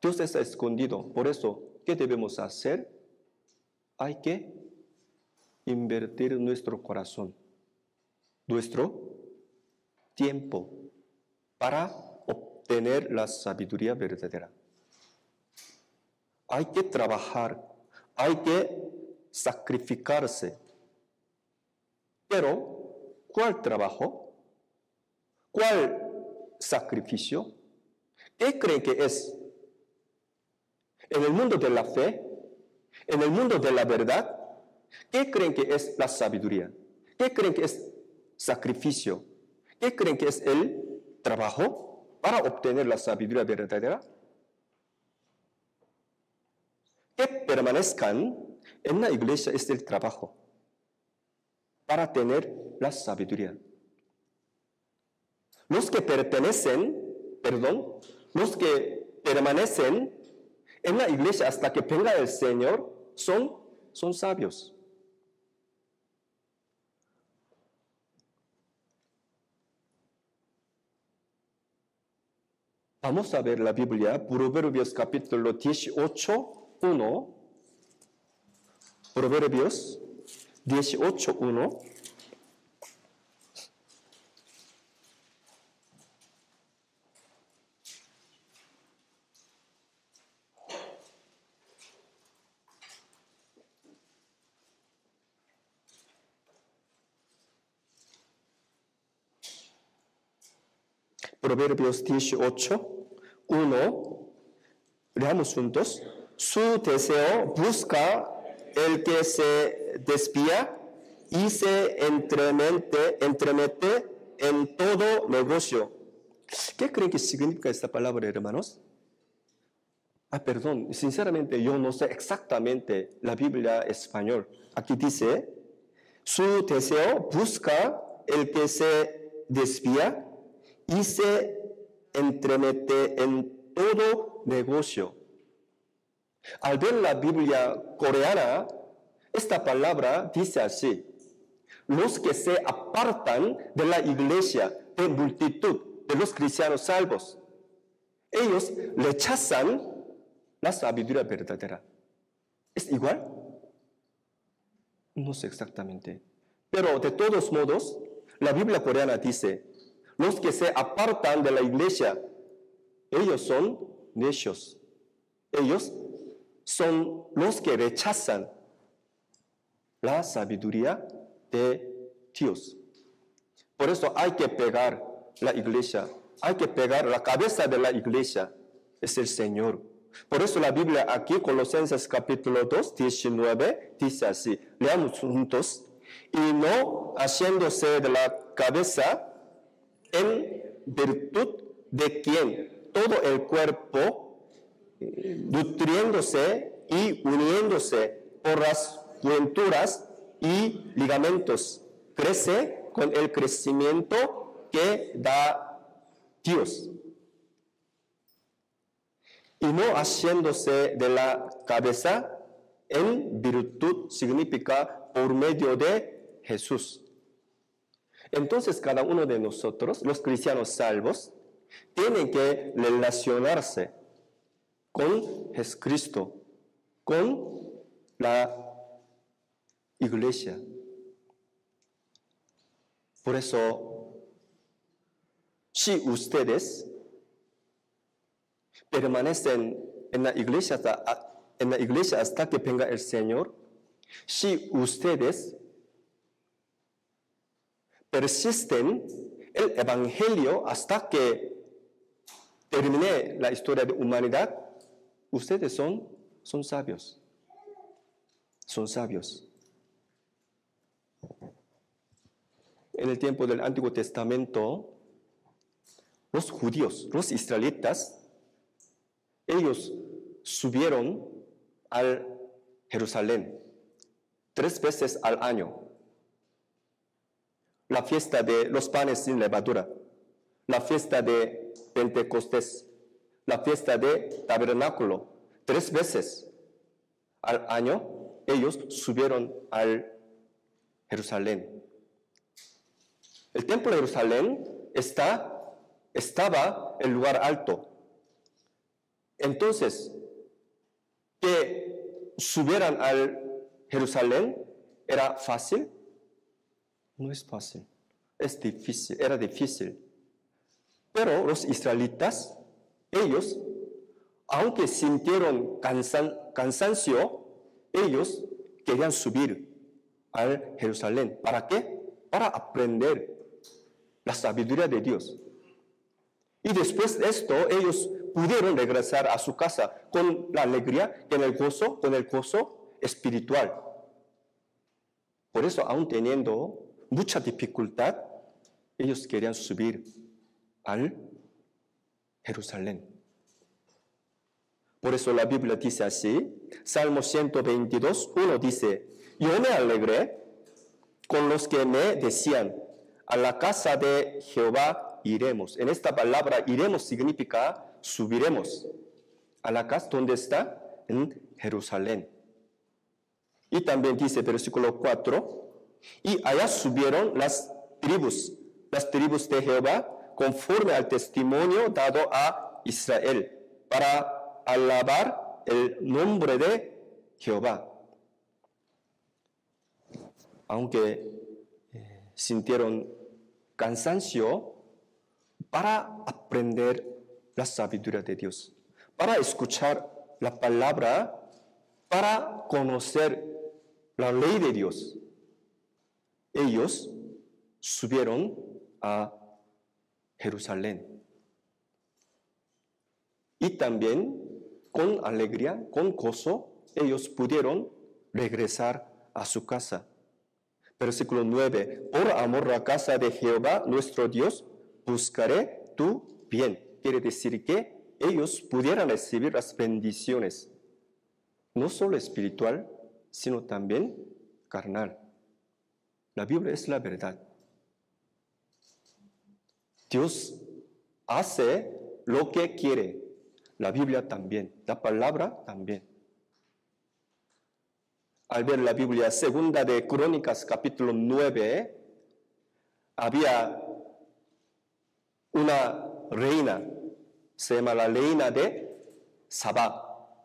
Dios está escondido. Por eso, ¿qué debemos hacer? Hay que invertir nuestro corazón, nuestro tiempo, para obtener la sabiduría verdadera. Hay que trabajar, hay que sacrificarse. Pero, ¿cuál trabajo? ¿Cuál sacrificio? ¿Qué creen que es? En el mundo de la fe, en el mundo de la verdad, ¿qué creen que es la sabiduría? ¿Qué creen que es sacrificio? ¿Qué creen que es el trabajo para obtener la sabiduría verdadera? Que permanezcan en la iglesia es el trabajo para tener la sabiduría. Los que permanecen en la iglesia hasta que venga el Señor son sabios. Vamos a ver la Biblia, Proverbios capítulo 18, 1. Proverbios 18, 1. Proverbios 18, 1. Leamos juntos. Su deseo busca el que se desvía y se entremete en todo negocio. ¿Qué creen que significa esta palabra, hermanos? Perdón, sinceramente yo no sé exactamente la Biblia español. Aquí dice, su deseo busca el que se desvía y se entremete en todo negocio. Al ver la Biblia coreana, esta palabra dice así: los que se apartan de la iglesia de multitud de los cristianos salvos, ellos rechazan la sabiduría verdadera. ¿Es igual? No sé exactamente. Pero de todos modos, la Biblia coreana dice, los que se apartan de la iglesia, ellos son necios. Ellos son los que rechazan la sabiduría de Dios. Por eso hay que pegar la iglesia, hay que pegar la cabeza de la iglesia, es el Señor. Por eso la Biblia aquí, Colosenses capítulo 2, 19, dice así, leamos juntos, y no haciéndose de la cabeza en virtud de quien todo el cuerpo, nutriéndose y uniéndose por las coyunturas y ligamentos, crece con el crecimiento que da Dios. Y no haciéndose de la cabeza en virtud significa por medio de Jesús. Entonces cada uno de nosotros, los cristianos salvos, tienen que relacionarse con Jesucristo, con la iglesia. Por eso, si ustedes permanecen en la iglesia hasta que venga el Señor, si ustedes persisten el evangelio hasta que termine la historia de humanidad, ustedes son sabios. Son sabios. En el tiempo del Antiguo Testamento, los judíos, los israelitas, ellos subieron a Jerusalén 3 veces al año. La fiesta de los panes sin levadura, la fiesta de Pentecostés, la fiesta de Tabernáculo. 3 veces al año ellos subieron a Jerusalén. El templo de Jerusalén estaba en lugar alto. Entonces, que subieran a Jerusalén era fácil. No es fácil, es difícil, era difícil. Pero los israelitas, ellos, aunque sintieron cansancio, ellos querían subir a Jerusalén. ¿Para qué? Para aprender la sabiduría de Dios. Y después de esto, ellos pudieron regresar a su casa con la alegría, con el gozo espiritual. Por eso, aún teniendo mucha dificultad, ellos querían subir al Jerusalén. Por eso la Biblia dice así, Salmo 122:1 dice, yo me alegré con los que me decían, a la casa de Jehová iremos. En esta palabra iremos significa subiremos. A la casa, ¿dónde está? En Jerusalén. Y también dice versículo 4, y allá subieron las tribus de Jehová, conforme al testimonio dado a Israel, para alabar el nombre de Jehová. Aunque sintieron cansancio, para aprender la sabiduría de Dios, para escuchar la palabra, para conocer la ley de Dios, ellos subieron a Jerusalén. Y también con alegría, con gozo, ellos pudieron regresar a su casa. Versículo 9, por amor a la casa de Jehová, nuestro Dios, buscaré tu bien. Quiere decir que ellos pudieran recibir las bendiciones, no solo espiritual, sino también carnal. La Biblia es la verdad. Dios hace lo que quiere. La Biblia también, la palabra también. Al ver la Biblia, segunda de Crónicas, capítulo 9, había una reina, se llama la reina de Sabá.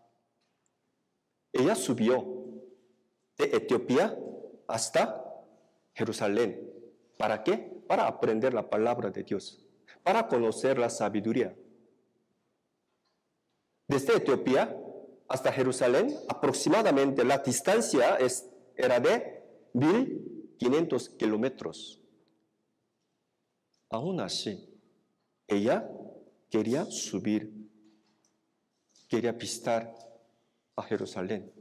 Ella subió de Etiopía hasta Jerusalén. ¿Para qué? Para aprender la palabra de Dios, para conocer la sabiduría. Desde Etiopía hasta Jerusalén, aproximadamente la distancia era de 1,500 kilómetros. Aún así, ella quería subir, quería visitar a Jerusalén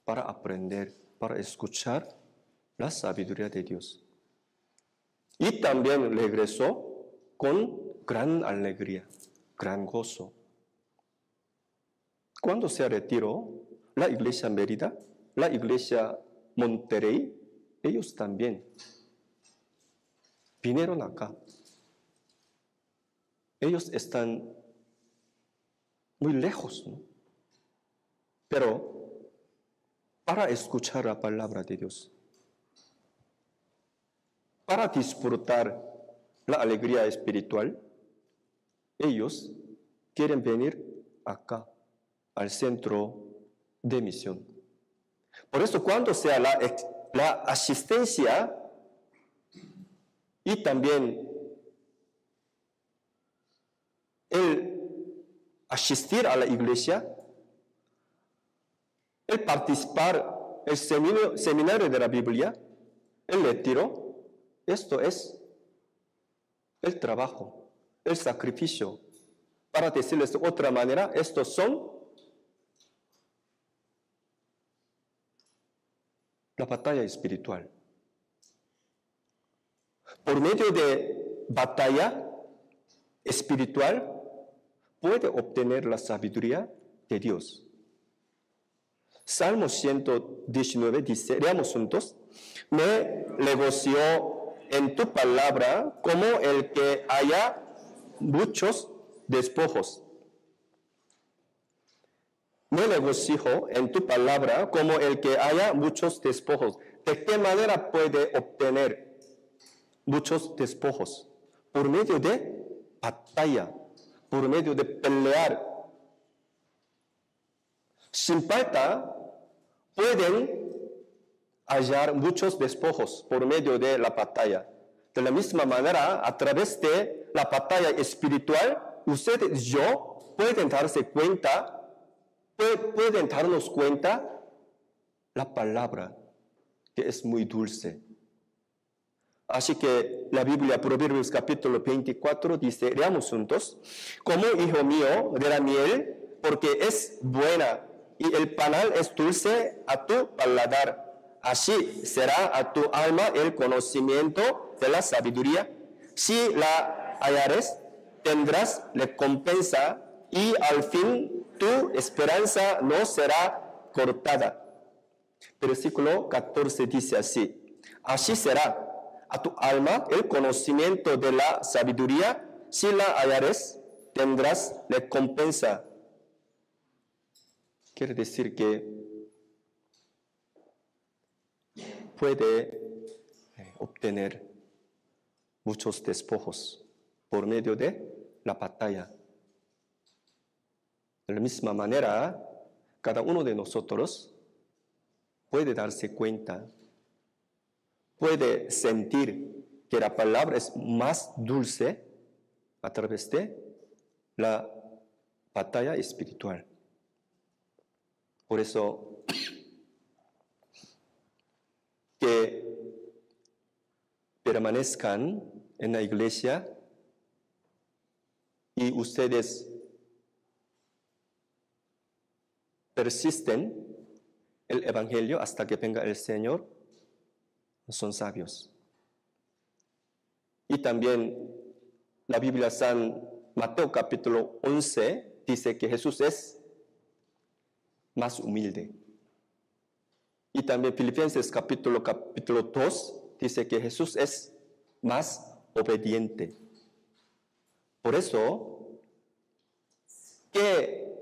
para aprender, para escuchar la sabiduría de Dios. Y también regresó con gran alegría.
gran gozo. Cuando se retiró, la iglesia Mérida, la iglesia Monterrey, ellos también vinieron acá. Ellos están muy lejos, ¿no? Pero para escuchar la palabra de Dios, para disfrutar la alegría espiritual, ellos quieren venir acá, al centro de misión. Por eso cuando sea la asistencia y también el asistir a la iglesia, el participar en el seminario de la Biblia, el retiro, esto es el trabajo, el sacrificio. Para decirles de otra manera, estos son la batalla espiritual. Por medio de batalla espiritual, puede obtener la sabiduría de Dios. Salmo 119 dice, leamos juntos, me regocijo en tu palabra como el que haya muchos despojos. Me regocijo en tu palabra como el que haya muchos despojos. ¿De qué manera puede obtener muchos despojos? Por medio de batalla, por medio de pelear. Sin falta, pueden hallar muchos despojos por medio de la batalla. De la misma manera, a través de la batalla espiritual, ustedes y yo pueden darnos cuenta la palabra que es muy dulce. Así que la Biblia, Proverbios capítulo 24, dice, leamos juntos, como hijo mío de la miel, porque es buena, y el panal es dulce a tu paladar. Así será a tu alma el conocimiento de la sabiduría. Si la hallares, tendrás recompensa, y al fin tu esperanza no será cortada. Versículo 14 dice así, así será a tu alma el conocimiento de la sabiduría, si la hallares, tendrás recompensa. Quiere decir que puede obtener muchos despojos por medio de la batalla. De la misma manera, cada uno de nosotros puede darse cuenta, puede sentir que la palabra es más dulce a través de la batalla espiritual. Por eso, que permanezcan en la iglesia y ustedes persisten el evangelio hasta que venga el Señor, son sabios. Y también la Biblia San Mateo capítulo 11 dice que Jesús es más humilde. Y también Filipenses capítulo 2 dice que Jesús es más obediente. Por eso, que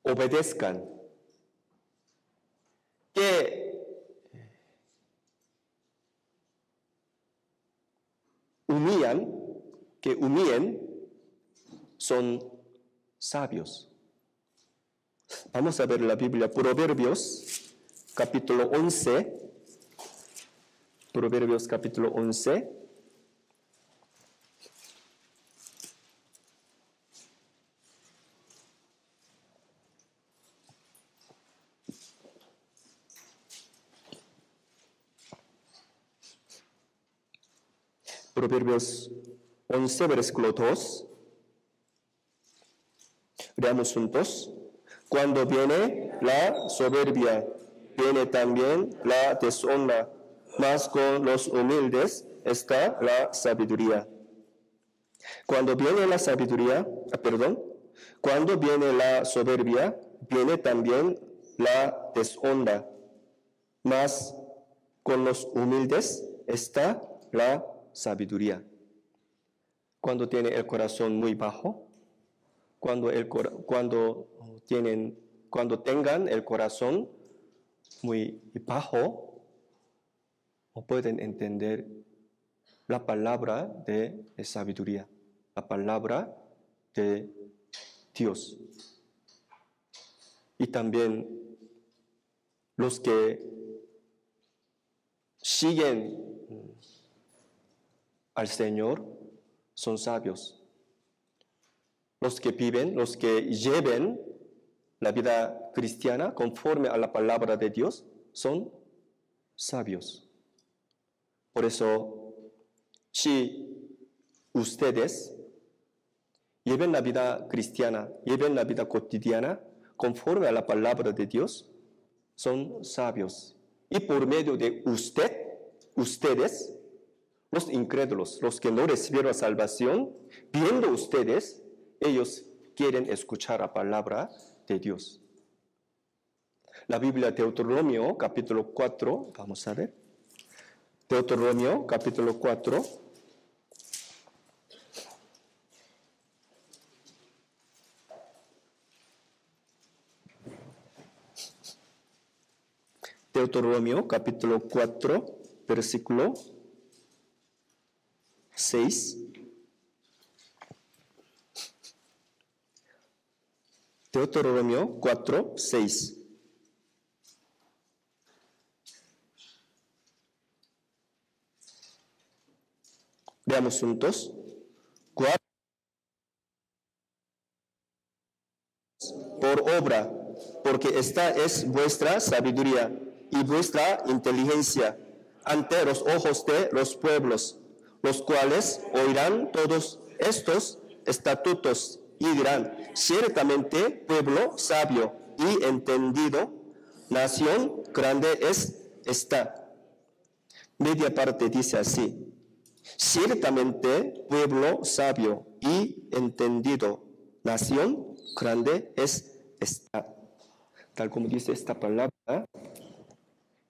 obedezcan, que humillen, son sabios. Vamos a ver la Biblia, Proverbios, capítulo 11. Proverbios, capítulo 11. Proverbios 11, versículo 2. Leamos juntos. Cuando viene la soberbia, viene también la deshonra, mas con los humildes está la sabiduría.
Cuando viene la sabiduría, cuando viene la soberbia, viene también la deshonra, mas con los humildes está la sabiduría. Cuando tiene el corazón muy bajo, cuando tengan el corazón muy bajo, no pueden entender la palabra de sabiduría, la palabra de Dios. Y también los que siguen al Señor son sabios. Los que lleven la vida cristiana conforme a la palabra de Dios son sabios. Por eso, si ustedes lleven la vida cristiana, lleven la vida cotidiana conforme a la palabra de Dios, son sabios. Y por medio de ustedes, los incrédulos, los que no recibieron la salvación, viendo ustedes, ellos quieren escuchar la palabra de Dios. La Biblia, Deuteronomio, capítulo 4, vamos a ver. Deuteronomio, capítulo 4. Deuteronomio, capítulo 4, versículo 6. Deuteronomio 4, 6. Veamos juntos. Por obra, porque esta es vuestra sabiduría y vuestra inteligencia ante los ojos de los pueblos, los cuales oirán todos estos estatutos y dirán: ciertamente pueblo sabio y entendido, nación grande es esta. Media parte dice así: ciertamente pueblo sabio y entendido, nación grande es esta. Tal como dice esta palabra,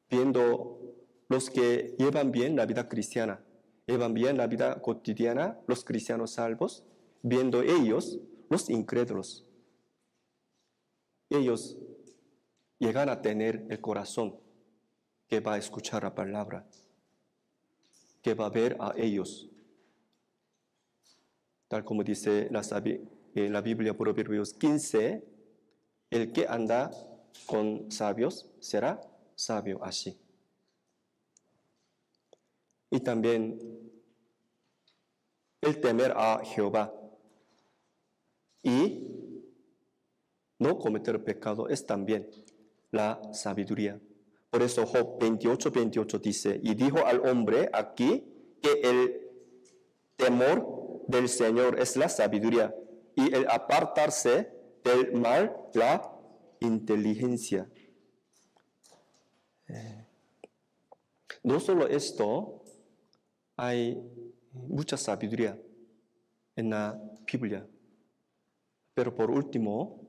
viendo los que llevan bien la vida cristiana, llevan bien la vida cotidiana, los cristianos salvos, viendo ellos, los incrédulos. Ellos llegan a tener el corazón que va a escuchar la palabra, que va a ver a ellos. Tal como dice la Biblia, Proverbios 15, el que anda con sabios será sabio así. Y también el temer a Jehová y no cometer pecado es también la sabiduría. Por eso Job 28 dice: y dijo al hombre aquí que el temor del Señor es la sabiduría y el apartarse del mal la inteligencia. No solo esto, hay mucha sabiduría en la Biblia. Pero por último,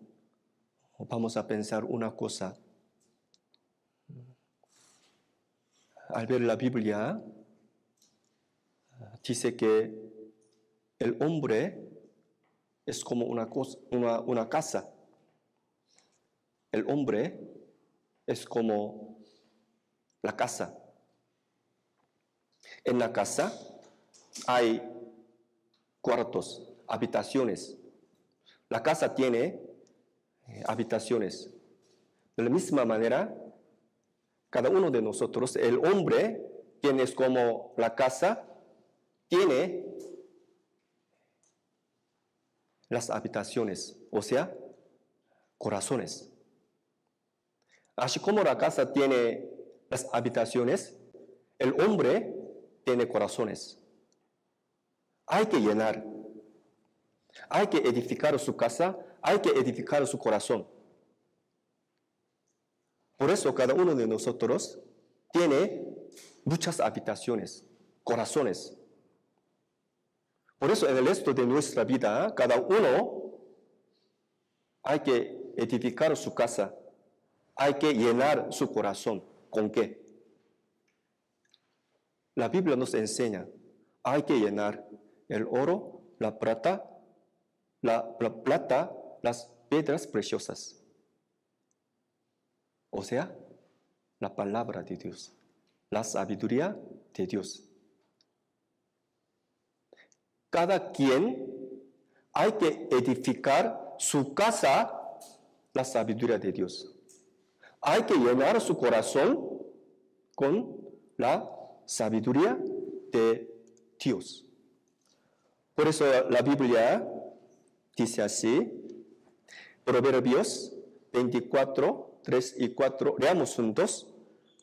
vamos a pensar una cosa. Al ver la Biblia, dice que el hombre es como una casa. El hombre es como la casa. En la casa hay cuartos, habitaciones. La casa tiene habitaciones. De la misma manera, cada uno de nosotros, el hombre, quien es como la casa, tiene las habitaciones, o sea, corazones. Así como la casa tiene las habitaciones, el hombre tiene corazones. Hay que llenar, hay que edificar su casa, hay que edificar su corazón. Por eso cada uno de nosotros tiene muchas habitaciones, corazones.
Por eso en el resto de nuestra vida, cada uno hay que edificar su casa, hay que llenar su corazón. ¿Con qué? La Biblia nos enseña, hay que llenar el oro, la plata, las piedras preciosas. O sea, la palabra de Dios, la sabiduría de Dios. Cada quien hay que edificar su casa, la sabiduría de Dios. Hay que llenar su corazón con la sabiduría de Dios. Por eso la Biblia dice así, Proverbios 24, 3 y 4, leamos juntos.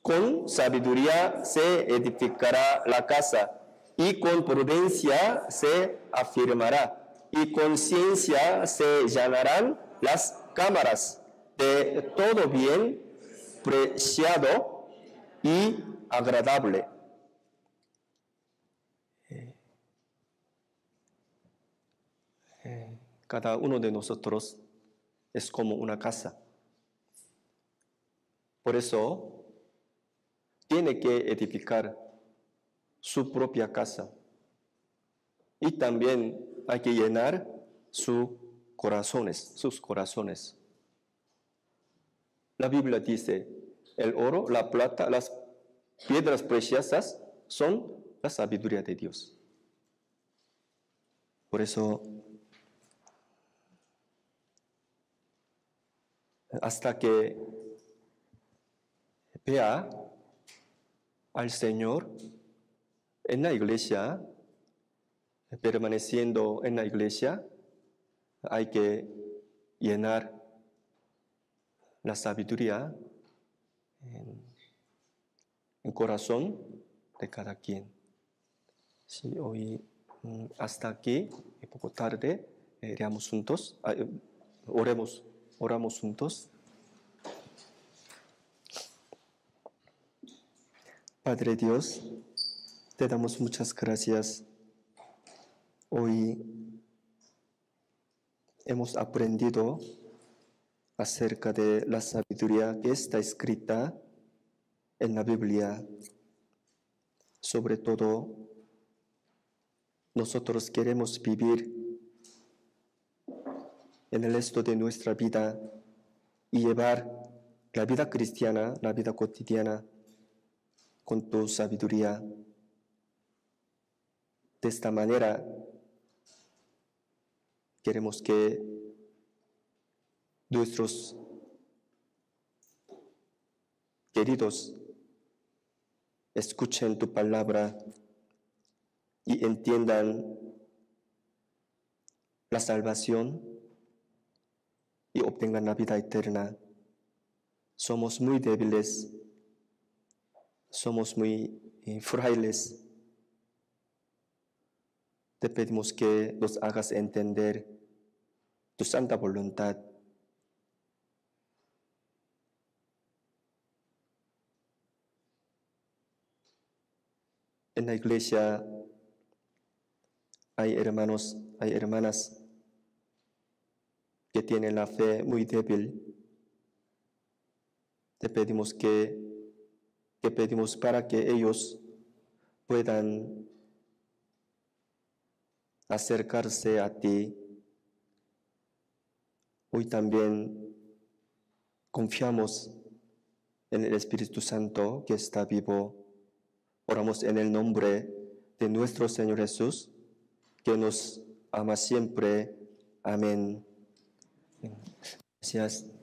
Con sabiduría se edificará la casa, y con prudencia se afirmará, y con ciencia se llenarán las cámaras de todo bien preciado y agradable. Cada uno de nosotros es como una casa. Por eso, tiene que edificar su propia casa. Y también hay que llenar sus corazones. La Biblia dice, el oro, la plata, las piedras preciosas son la sabiduría de Dios. Por eso, hasta que vea al Señor en la iglesia, permaneciendo en la iglesia, hay que llenar la sabiduría en el corazón de cada quien. Sí, hoy hasta aquí, un poco tarde, oramos juntos. Padre Dios, te damos muchas gracias. Hoy hemos aprendido acerca de la sabiduría que está escrita en la Biblia. Sobre todo, nosotros queremos vivir en el resto de nuestra vida y llevar la vida cristiana, la vida cotidiana, con tu sabiduría. De esta manera, queremos que nuestros queridos escuchen tu palabra y entiendan la salvación y obtengan la vida eterna. Somos muy débiles, somos muy frailes. Te pedimos que nos hagas entender tu santa voluntad. En la iglesia hay hermanos, hay hermanas que tienen la fe muy débil. Te pedimos pedimos para que ellos puedan acercarse a ti. Hoy también confiamos en el Espíritu Santo que está vivo. Oramos en el nombre de nuestro Señor Jesús, que nos ama siempre. Amén. Gracias.